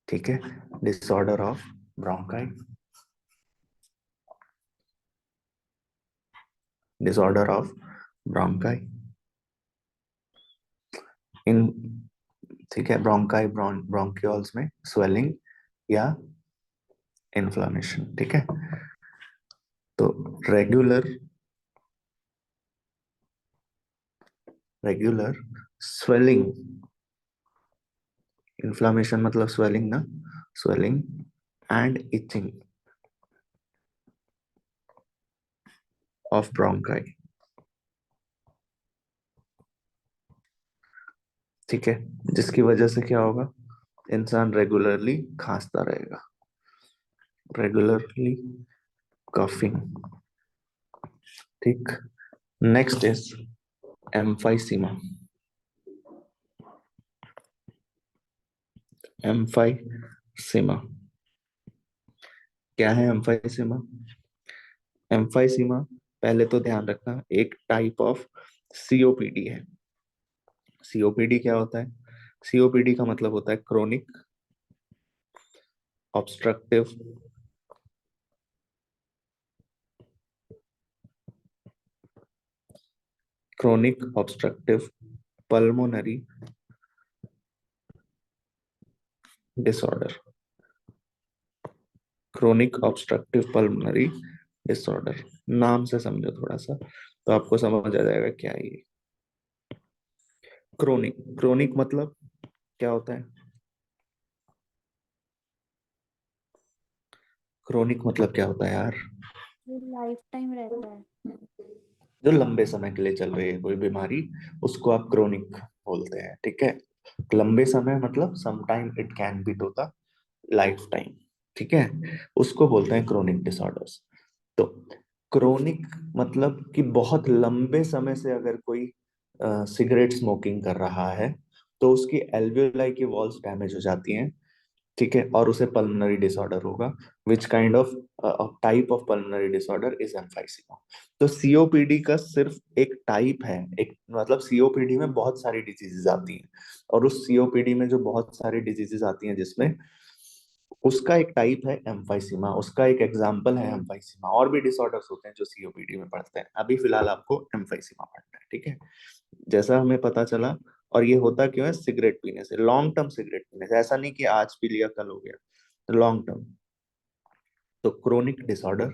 ठीक है, disorder of bronchi, disorder of bronchi in, ठीक है, ब्रोंकाई ब्रोंक्यूल्स में स्वेलिंग या इन्फ्लामेशन, ठीक है। तो रेगुलर, रेगुलर स्वेलिंग, इन्फ्लामेशन मतलब स्वेलिंग ना, swelling and itching of bronchi, ठीक है, जिसकी वजह से क्या होगा, इंसान रेगुलरली खांसता रहेगा, रेगुलरली कफिंग, ठीक। नेक्स्ट इज एम्फाइसीमा, एम्फाइसीमा क्या है? एम्फाइसीमा एम्फाइसीमा पहले तो ध्यान रखना एक टाइप ऑफ सीओपीडी है। सीओपीडी क्या होता है? सीओपीडी का मतलब होता है chronic obstructive pulmonary disorder. Chronic obstructive pulmonary disorder, नाम से समझो थोड़ा सा तो आपको समझ आ जाएगा क्या है ये। क्रोनिक, क्रोनिक मतलब क्या होता है? क्रोनिक मतलब क्या होता है यार? ये लाइफ टाइम रहता है। जो लंबे समय के लिए चल रही है कोई बीमारी, उसको आप क्रोनिक बोलते हैं, ठीक है। लंबे समय मतलब some time it can be to the life time, ठीक है, उसको बोलते हैं क्रोनिक डिसऑर्डर्स। तो क्रोनिक मतलब कि बहुत लंबे समय से अगर कोई सिगरेट स्मोकिंग कर रहा है तो उसकी एल्वियोलाई की वॉल्स डैमेज हो जाती हैं, ठीक है, और उसे पल्मोनरी डिसऑर्डर होगा। Which kind of type of pulmonary disorder is emphysema. तो सीओपीडी का सिर्फ एक टाइप है, एक मतलब सीओपीडी में बहुत सारी डिजीजेस आती हैं, और उस सीओपीडी में जो बहुत सारी डिजीजेस आती हैं जिसमें उसका एक टाइप है एम्फाइसीमा, उसका एक एग्जाम्पल है एम्फाइसीमा। और भी डिसऑर्डर्स होते हैं जो सीओपीडी में पड़ते हैं, अभी फिलहाल आपको एम्फाइसीमा पढ़ना है, ठीक है। जैसा हमें पता चला, और ये होता क्यों है? सिगरेट पीने से, लॉन्ग टर्म सिगरेट पीने से, ऐसा नहीं कि आज पी लिया कल हो गया, लॉन्ग टर्म। तो क्रोनिक डिसऑर्डर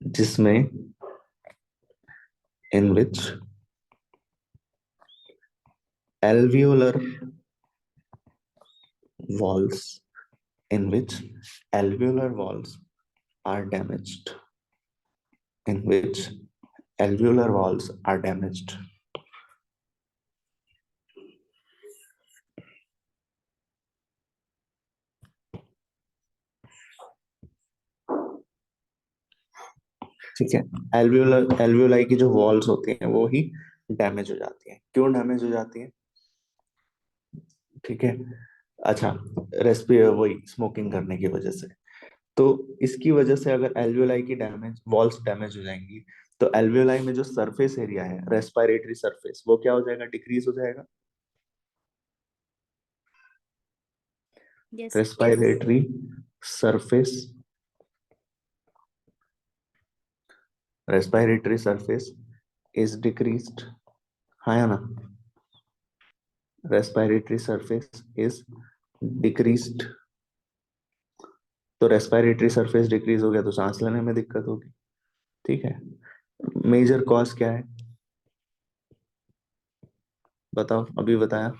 जिसमें इन विच alveolar walls in which alveolar walls are damaged, in which alveolar walls are damaged, ठीक है। एल्वियोलाई की जो वॉल्स होती हैं वो ही डैमेज हो जाती हैं। क्यों डैमेज हो जाती हैं? ठीक है, अच्छा, वही स्मोकिंग करने की वजह से। तो इसकी वजह से अगर एल्वियोलाई की डैमेज वॉल्स डैमेज हो जाएंगी तो एल्वियोलाई में जो सरफेस एरिया है, रेस्पिरेटरी सरफेस, वो क्या हो जाएगा? डिक्रीज हो जाएगा। Yes. Respiratory surface, respiratory surface is decreased, हाँ या ना? Respiratory surface is decreased. तो रेस्पिरेटरी सरफेस डिक्रीज हो गया तो सांस लेने में दिक्कत होगी, ठीक है। मेजर कॉज क्या है? बताओ, अभी बताया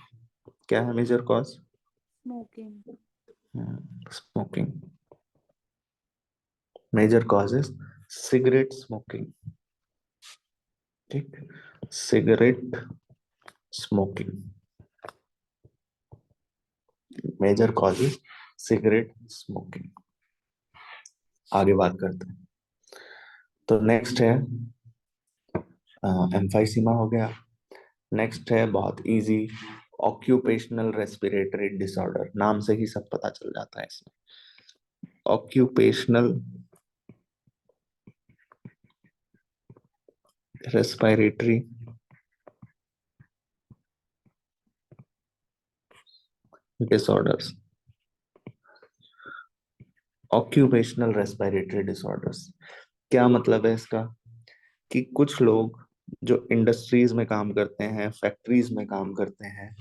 क्या है major cause? Smoking. Smoking. Major cause is cigarette smoking, ठीक, cigarette smoking, major cause is cigarette smoking. आगे बात करते हैं। तो नेक्स्ट है एम्फाइसीमा हो गया। नेक्स्ट है बहुत इजी, ऑक्यूपेशनल रेस्पिरेटरी डिसऑर्डर, नाम से ही सब पता चल जाता है इसमें। Occupational respiratory disorders. Occupational respiratory disorders क्या मतलब है इसका? कि कुछ लोग जो इंडस्ट्रीज में काम करते हैं, फैक्ट्रीज में काम करते हैं,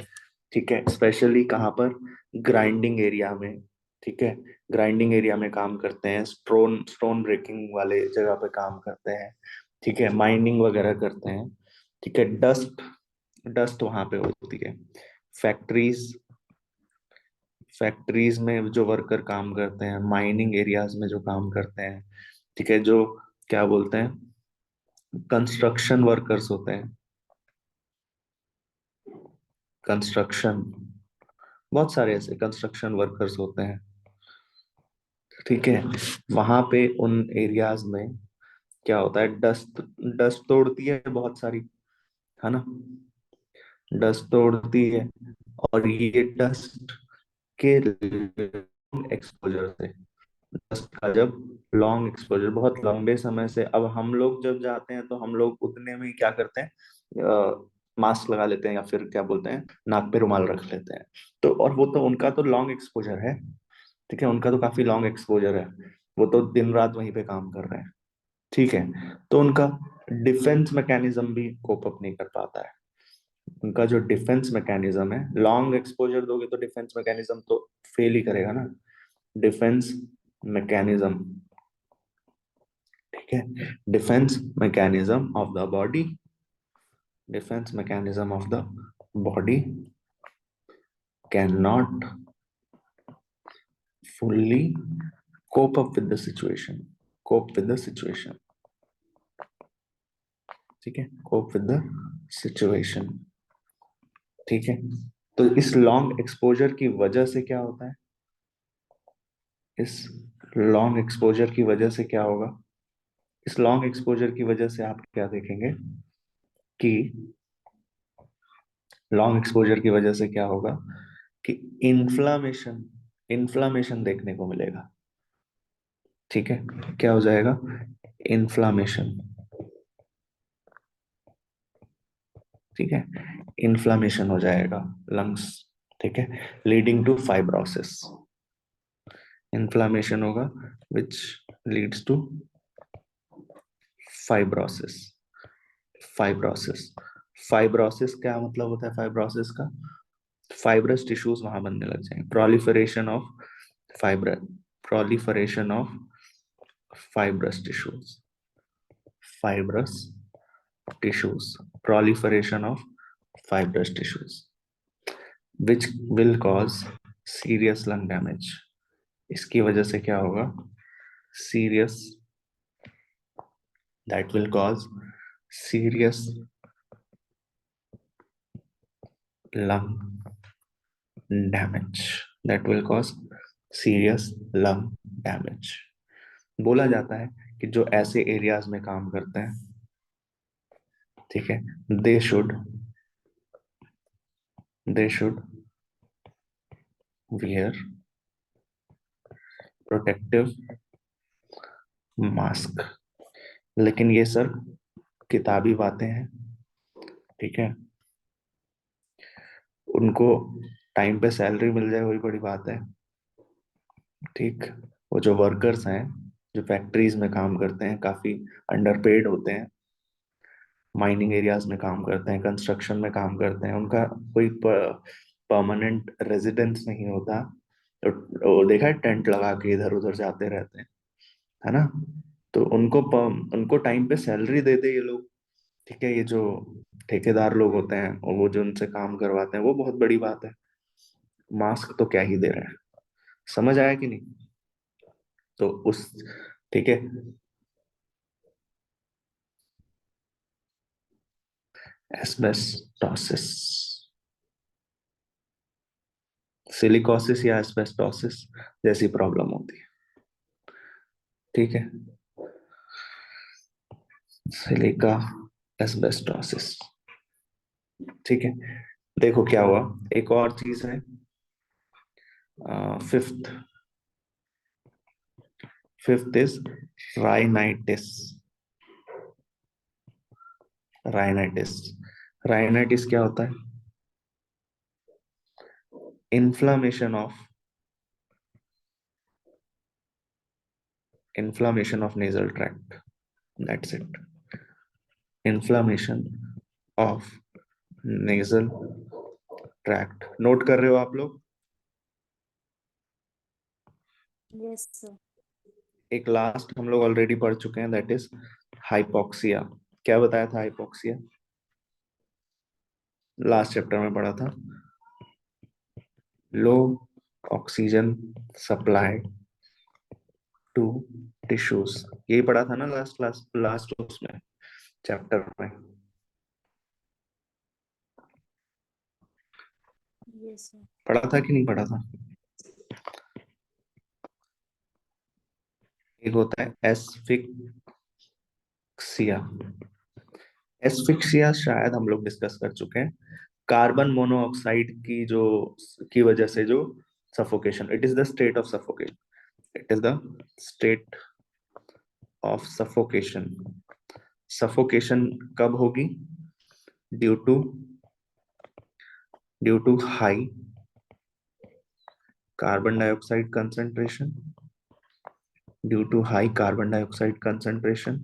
ठीक है, स्पेशली कहाँ पर? ग्राइंडिंग एरिया में, ठीक है, ग्राइंडिंग एरिया में काम करते हैं, स्टोन स्टोन ब्रेकिंग वाले जगह पे काम करते हैं, ठीक है, माइनिंग वगैरह करते हैं, ठीक है, डस्ट डस्ट वहां पे होती है। फैक्ट्रीज फैक्ट्रीज में जो वर्कर काम करते हैं, माइनिंग एरियाज में जो काम करते हैं, ठीक है, जो क्या बोलते हैं, कंस्ट्रक्शन वर्कर्स होते हैं, कंस्ट्रक्शन, बहुत सारे ऐसे कंस्ट्रक्शन वर्कर्स होते हैं, ठीक है। वहां पे उन एरियाज में क्या होता है? डस्ट डस्ट तोड़ती है बहुत सारी, है ना, डस्ट तोड़ती है, और ये डस्ट के एक्सपोजर से, डस्ट का जब लॉन्ग एक्सपोजर, बहुत लंबे समय से, अब हम लोग जब जाते हैं तो हम लोग उतने में क्या करते हैं, मास्क लगा लेते हैं या फिर क्या बोलते हैं, नाक पे रुमाल रख लेते हैं। तो और वो तो उनका तो लॉन्ग एक्सपोजर है, ठीक है, उनका तो काफी लॉन्ग एक्सपोजर है, वो तो दिन रात वहीं पे काम कर रहे हैं, ठीक है। तो उनका डिफेंस मैकेनिज्म भी कोप अप नहीं कर पाता है। उनका जो डिफेंस मैकेनिज्म है, लॉन्ग एक्सपोजर दोगे तो डिफेंस मैकेनिज्म तो फेल ही करेगा ना। डिफेंस मैकेनिज्म, ठीक है, defence mechanism of the body, defence mechanism of the body can not fully cope up with the situation, cope with the situation, ठीक है, cope with the situation, ठीक है। तो इस लॉन्ग एक्सपोजर की वजह से क्या होता है, इस लॉन्ग एक्सपोजर की वजह से क्या होगा, इस लॉन्ग एक्सपोजर की वजह से आप क्या देखेंगे कि लॉन्ग एक्सपोजर की वजह से क्या होगा कि इन्फ्लामेशन, इन्फ्लामेशन देखने को मिलेगा, ठीक है। क्या हो जाएगा, इन्फ्लामेशन, ठीक है, इन्फ्लामेशन हो जाएगा लंग्स, ठीक है, लीडिंग टू फाइब्रोसिस, इन्फ्लामेशन होगा which leads to fibrosis, fibrosis, fibrosis क्या मतलब होता है, फाइब्रोसिस का, फाइब्रस टिश्यूज वहां बनने लग जाएंगे, proliferation of fibre, proliferation of fibrous tissues, fibrous tissues, proliferation of fibrous tissues which will cause serious lung damage। इसकी वजह से क्या होगा, serious, that will cause serious lung damage, that will cause serious lung damage। बोला जाता है कि जो ऐसे एरियाज में काम करते हैं, ठीक है, they should wear protective mask। लेकिन ये सर किताबी बातें हैं, ठीक है, उनको टाइम पे सैलरी मिल जाए वही बड़ी बात है, ठीक। वो जो वर्कर्स हैं, जो फैक्ट्रीज में काम करते हैं, काफी अंडरपेड होते हैं, माइनिंग एरियाज में काम करते हैं, कंस्ट्रक्शन में काम करते हैं, उनका कोई परमानेंट रेजिडेंस नहीं होता। तो वो देखा है, टेंट लगा के इधर उधर जाते रहते हैं, है ना। तो उनको टाइम पे सैलरी देते ये लोग, ठीक है। ये जो ठेकेदार लोग होते हैं और वो जो उनसे काम करवाते हैं, वो बहुत बड़ी बात है। मास्क तो क्या ही दे रहे हैं, समझ आया कि नहीं। तो उस, ठीक है, एस्बेस्टोसिस, सिलिकोसिस या एस्बेस्टोसिस जैसी प्रॉब्लम होती है, ठीक है, सिलिका एस्बेस्टोसिस, ठीक है। देखो क्या हुआ, एक और चीज है, fifth, fifth is rhinitis, rhinitis, rhinitis क्या होता है, inflammation of, inflammation of nasal tract, that's it, inflammation of nasal tract। Note कर रहे हो आप लोग। Yes sir. एक लास्ट हम लोग ऑलरेडी पढ़ चुके हैं, दैट इज हाइपोक्सिया। क्या बताया था हाइपोक्सिया, लास्ट चैप्टर में पढ़ा था, लो ऑक्सीजन सप्लाई टू टिश्यूज, यही पढ़ा था ना लास्ट क्लास, लास्ट उसमें चैप्टर में। Yes sir. पढ़ा था कि नहीं पढ़ा था। एक होता है एस्फिक्सिया, एस्फिक्सिया शायद हम लोग डिस्कस कर चुके हैं, कार्बन मोनोऑक्साइड की जो, की वजह से जो suffocation, it is the state of suffocation. It is the state of suffocation. Suffocation कब होगी? Due to high carbon dioxide concentration, due to high carbon dioxide concentration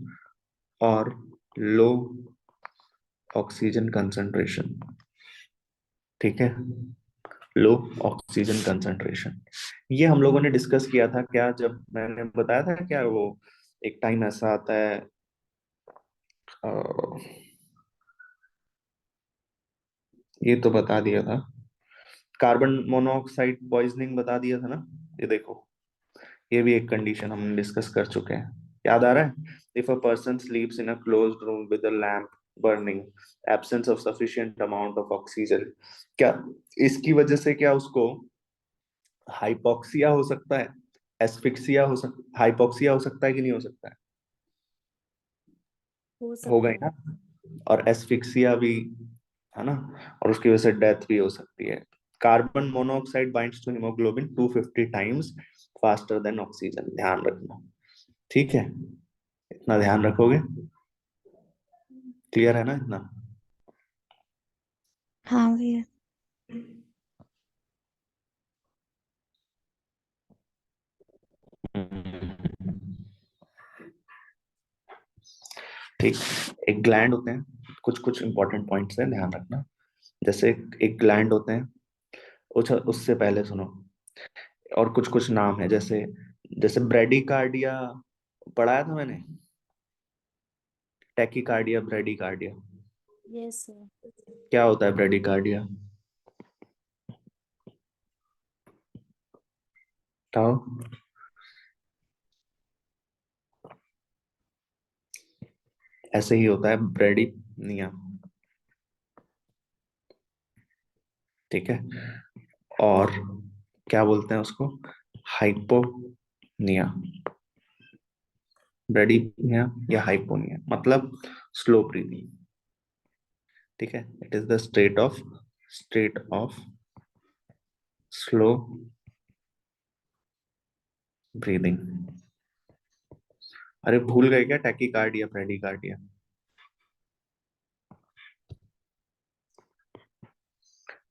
और लो ऑक्सीजन कंसंट्रेशन। ठीक है, लो ऑक्सीजन कंसंट्रेशन। ये हम लोगों ने discuss किया था क्या, जब मैंने बताया था क्या, वो एक टाइम ऐसा आता है अ, ये तो बता दिया था, कार्बन मोनोऑक्साइड पॉइजनिंग बता दिया था ना। ये देखो, ये भी एक कंडीशन हम डिस्कस कर चुके हैं, याद आ रहा है? If a person स्लीप्स in a closed room with a lamp burning, absence of sufficient amount of oxygen, क्या इसकी वजह से क्या उसको हाइपोक्सिया हो सकता है, एस्फिक्सिया हो हाइपोक्सिया हो सकता है कि नहीं हो सकता है? हो हो सकता गई है। ना। और एस्फिक्सिया भी है ना, और उसकी वजह से डेथ भी हो सकती है। Carbon monoxide binds to haemoglobin 250 times faster than oxygen, ध्यान रखना। ठीक है, इतना ध्यान रखोगे? क्लियर है ना इतना? हाँ भैया। ठीक। एक ग्लैंड होते हैं, कुछ कुछ इंपॉर्टेंट पॉइंट्स हैं, ध्यान रखना। जैसे एक ग्लैंड होते हैं, उससे पहले सुनो, और कुछ कुछ नाम है, जैसे जैसे ब्रेडिकार्डिया पढ़ाया था मैंने, टैकीकार्डिया, ब्रेडिकार्डिया। Yes sir. क्या होता है ब्रेडिकार्डिया? बताओ। ऐसे ही होता है ब्रेडिनिया। ठीक है, और क्या बोलते हैं उसको? हाइपोनिया। ब्रेडिनिया या हाइपोनिया मतलब स्लो ब्रीदिंग। ठीक है, it is the state of slow breathing. अरे भूल गए क्या टैकीकार्डिया ब्रेडिकार्डिया?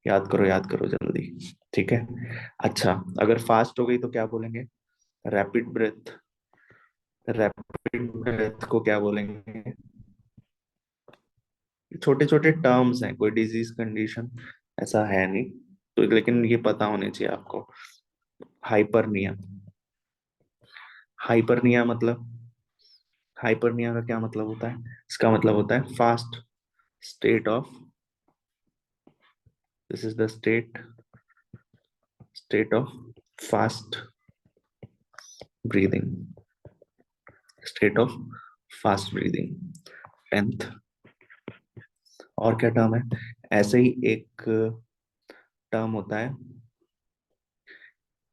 याद करो जल्दी। ठीक है, अच्छा, अगर फास्ट हो गई तो क्या बोलेंगे? Rapid breath. रैपिड ब्रेथ को क्या बोलेंगे? छोटे छोटे टर्म्स हैं, कोई डिजीज कंडीशन ऐसा है नहीं, तो लेकिन ये पता होने चाहिए आपको। हाइपरनिया। हाइपरनिया मतलब, हाइपरनिया का क्या मतलब होता है? इसका मतलब होता है fast state of, this is the state of fast breathing, state of fast breathing. 10th। और क्या टर्म है? ऐसे ही एक टर्म होता है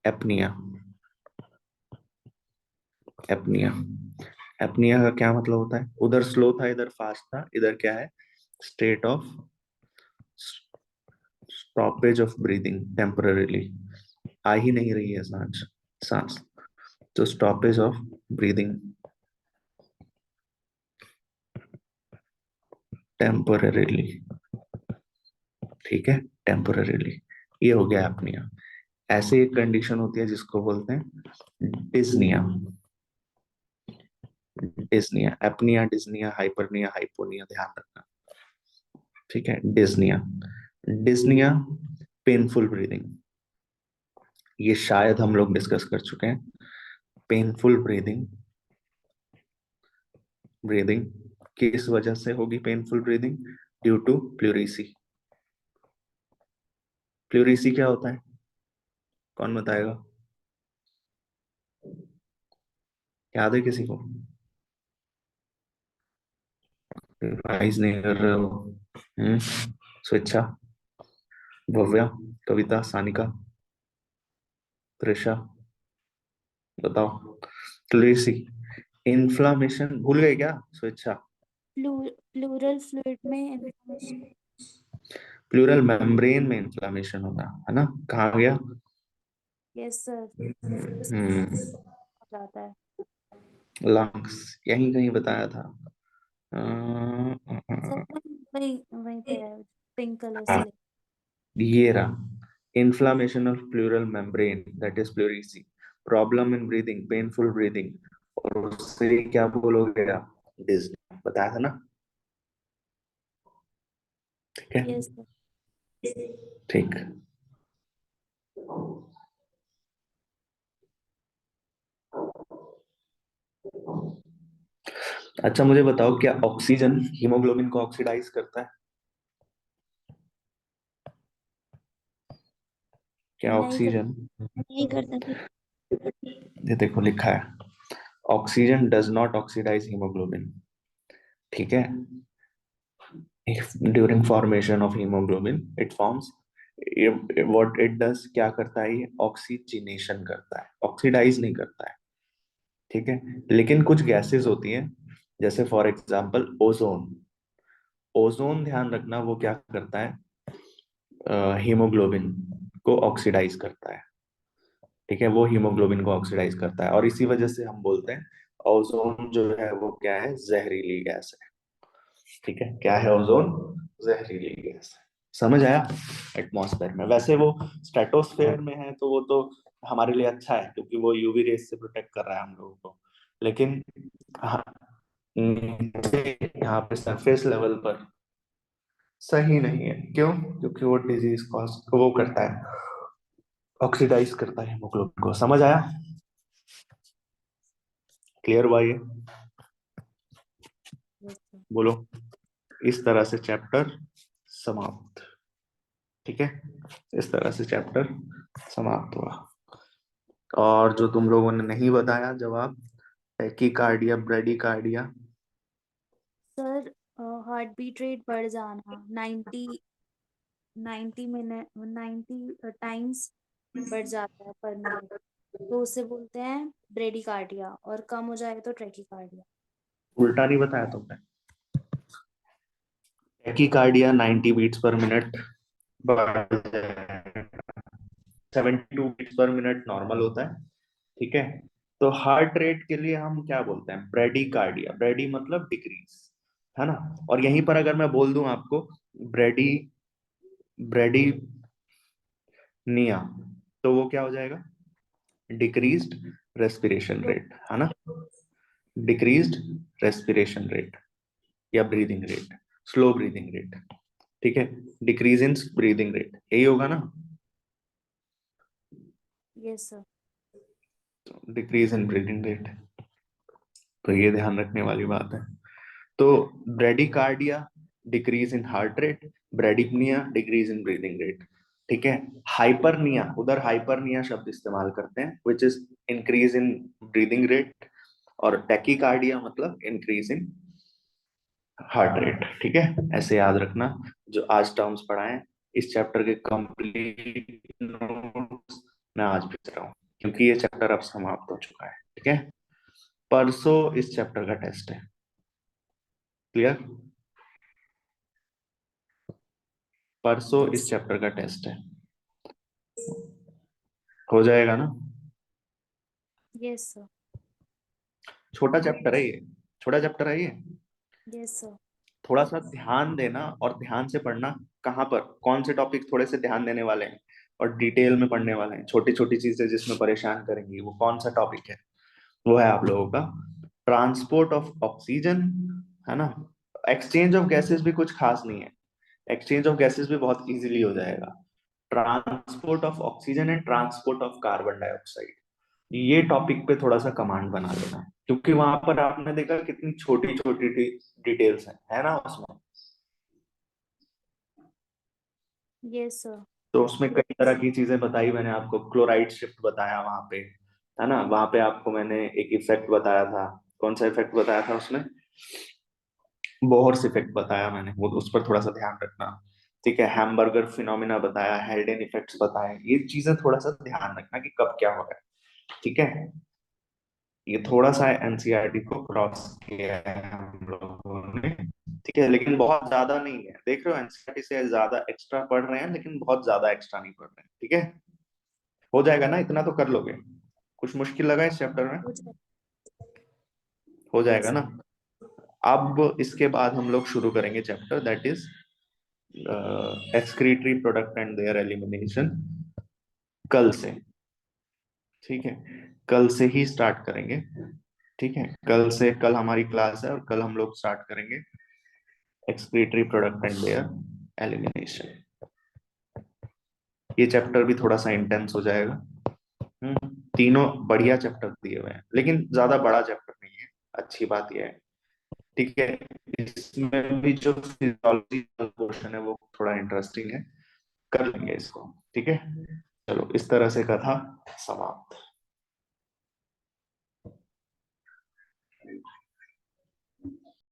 एपनिया। एपनिया, एपनिया का क्या मतलब होता है? उधर स्लो था, इधर फास्ट था, इधर क्या है? State of stoppage of breathing temporarily. आ ही नहीं रही है सांस सांस, तो स्टॉपेज ऑफ ब्रीदिंग टेम्पररीली। ठीक है, टेम्पररीली। ये हो गया एपनिया। ऐसे एक कंडीशन होती है जिसको बोलते हैं डिस्निया। डिस्निया, एपनिया, डिस्निया, हाइपरनिया, हाइपोनिया, ध्यान रखना। ठीक है, डिस्निया। डिस्निया पेनफुल ब्रीदिंग, ये शायद हम लोग डिस्कस कर चुके हैं। पेनफुल ब्रीदिंग, ब्रीदिंग किस वजह से होगी painful breathing? Due to pleurisy. Pleurisy क्या होता है, कौन बताएगा? याद है किसी को? रिवाइज नहीं कर रहे हो? हम्म, स्वेच्छा, भव्या, कविता, सानिका, त्रिषा, बताओ। प्लूरीसी, इन्फ्लामेशन भूल गए क्या? स्वेच्छा, प्लूरल फ्लूइड में इंफ्लेमेशन। प्लूरल मेम्ब्रेन में इन्फ्लामेशन होना है ना, कहाँ गया? Yes sir. हम्म, जाता है। लंग्स यहीं कहीं बताया था। सर वही वहीं पे है, पिंक कलर से हाँ, ये रहा। Inflammation of pleural membrane that is pleurisy, problem in breathing, painful breathing, और उससे क्या बोलोगे आप? डिज्नी, बताया था ना। ठीक है, यस सर। ठीक। अच्छा मुझे बताओ, क्या ऑक्सीजन हीमोग्लोबिन को ऑक्सीडाइज करता है? क्या नहीं कर ऑक्सीजन, नहीं करता भाई। ये देखो लिखा है, oxygen does not oxidise haemoglobin. ठीक है, during formation of haemoglobin it forms, what it does, क्या करता है ये? ऑक्सीजनेशन करता है, ऑक्सीडाइज नहीं करता है। ठीक है, लेकिन कुछ गैसेस होती हैं, जैसे फॉर एग्जांपल ओजोन। ओजोन ध्यान रखना, वो क्या करता है? हीमोग्लोबिन को ऑक्सीडाइज करता है। ठीक है, वो हीमोग्लोबिन को ऑक्सीडाइज करता है, और इसी वजह से हम बोलते हैं ओजोन जो है वो क्या है? जहरीली गैस है। ठीक है, क्या है ओजोन? जहरीली गैस है। समझ आया? एटमॉस्फेयर में, वैसे वो स्ट्रेटोस्फेयर में है तो वो तो हमारे लिए अच्छा है, क्योंकि वो यूवी रेस से प्रोटेक्ट कर रहा है हम लोगों को। लेकिन हाँ, यहाँ पे सरफेस लेवल पर सही नहीं है। क्यों? क्योंकि वो डिजीज कॉज वो करता है, ऑक्सीडाइज करता है हीमोग्लोबिन को। समझ आया? क्लियर हुआ ये? Yes sir. बोलो। इस तरह से चैप्टर समाप्त। ठीक है, इस तरह से चैप्टर समाप्त हुआ। और जो तुम लोगों ने नहीं बताया जवाब, tachycardia, bradycardia. Sir heart beat rate बढ़ जाना 90 टाइम्स बढ़ जाता है पर मिनट, तो उसे बोलते हैं ब्रेडिकार्डिया, और कम हो जाए तो ट्रैकीकार्डिया। उल्टा नहीं बताया तुमने। टैकीकार्डिया 90 बीट्स पर मिनट बढ़ जाएगा, 72 बीट्स पर मिनट नॉर्मल होता है। ठीक है, तो हार्ट रेट के लिए हम क्या बोलते हैं? ब्रेडिकार्डिया। ब्रेडी मतलब डिक्रीज, है ना? और यहीं पर अगर मैं बोल दूं आपको ब्रेडी ब्रेडिनिया, तो वो क्या हो जाएगा? डिक्रीज्ड रेस्पिरेशन रेट, है ना? डिक्रीज्ड रेस्पिरेशन रेट या breathing rate, slow breathing rate. ठीक है, डिक्रीज इन ब्रीदिंग रेट, यही होगा ना? Yes sir. Decrease in breathing rate, तो ये ध्यान रखने वाली बात है। तो bradycardia decrease in heart rate, bradypnea decrease in breathing rate. ठीक है, हाइपरनिया, उधर हाइपरनिया शब्द इस्तेमाल करते हैं, which is increase in breathing rate, और टैकीकार्डिया मतलब इंक्रीज इन हार्ट रेट। ठीक है, ऐसे याद रखना जो आज टर्म्स पढ़ाए। इस चैप्टर के कंप्लीट नोट्स मैं आज भेज रहा हूँ, क्योंकि ये चैप्टर अब समाप्त हो चुका है। ठीक है, परसों इस चैप्टर का टेस्ट है। क्लियर? परसों इस यस। चैप्टर का टेस्ट है, हो जाएगा ना? Yes sir. छोटा चैप्टर है ये, छोटा चैप्टर है ये। Yes sir. थोड़ा सा ध्यान देना और ध्यान से पढ़ना। कहाँ पर कौन से टॉपिक थोड़े से ध्यान देने वाले हैं और डिटेल में पढ़ने वाले हैं? छोटी छोटी चीजें जिसमें परेशान करेंगी, वो कौन सा टॉपिक है? वो है आप लोगों का ट्रांसपोर्ट ऑफ ऑक्सीजन, है ना? एक्सचेंज ऑफ गैसेस भी कुछ खास नहीं है, एक्सचेंज ऑफ गैसेस भी बहुत इजीली हो जाएगा। Transport of oxygen and transport of carbon dioxide, ये टॉपिक पे थोड़ा सा कमांड बना लेना, क्योंकि वहां पर आपने देखा कितनी छोटी छोटी डिटेल्स है ना उसमें। Yes sir. तो उसमें कई तरह की चीजें बताई मैंने आपको, क्लोराइड शिफ्ट बताया वहां पे, है ना? वहां पे आपको मैंने एक इफेक्ट बताया था। कौन सा इफेक्ट बताया था उसमें? बोहर्स इफेक्ट बताया मैंने, वो उस पर थोड़ा सा ध्यान रखना। ठीक है, हैमबर्गर फिनोमिना बताया, हेल्डेन इफेक्ट्स बताए, ये चीजें थोड़ा सा ध्यान रखना कि कब क्या हो रहा है। ठीक है, ये थोड़ा सा एनसीईआरटी को क्रॉस किया है हम लोगों ने। ठीक है, लेकिन बहुत ज्यादा नहीं है, देख रहे हो एनसीईआरटी से ज्यादा एक्स्ट्रा पढ़ रहे हैं, लेकिन बहुत ज्यादा एक्स्ट्रा नहीं पढ़ रहे हैं। ठीक है, हो जाएगा ना? इतना तो कर लोगे, कुछ मुश्किल लगा इस चैप्टर में? हो जाए। हो हाँ जाएगा सर। ना? अब इसके बाद हम लोग शुरू करेंगे chapter that is excretory product and there elimination, कल से। ठीक है, कल से ही स्टार्ट करेंगे। ठीक है, कल से, कल हमारी क्लास है और कल हम लोग स्टार्ट करेंगे excretory product and there elimination. ये चैप्टर भी थोड़ा सा इंटेंस हो जाएगा। तीनों बढ़िया चैप्टर दिए हुए हैं, लेकिन ज्यादा बड़ा चैप्टर नहीं है, अच्छी बात यह है। ठीक है, इसमें भी जो फिजियोलॉजी पोर्शन है वो थोड़ा इंटरेस्टिंग है, कर लेंगे इसको। ठीक है, चलो इस तरह से कथा समाप्त।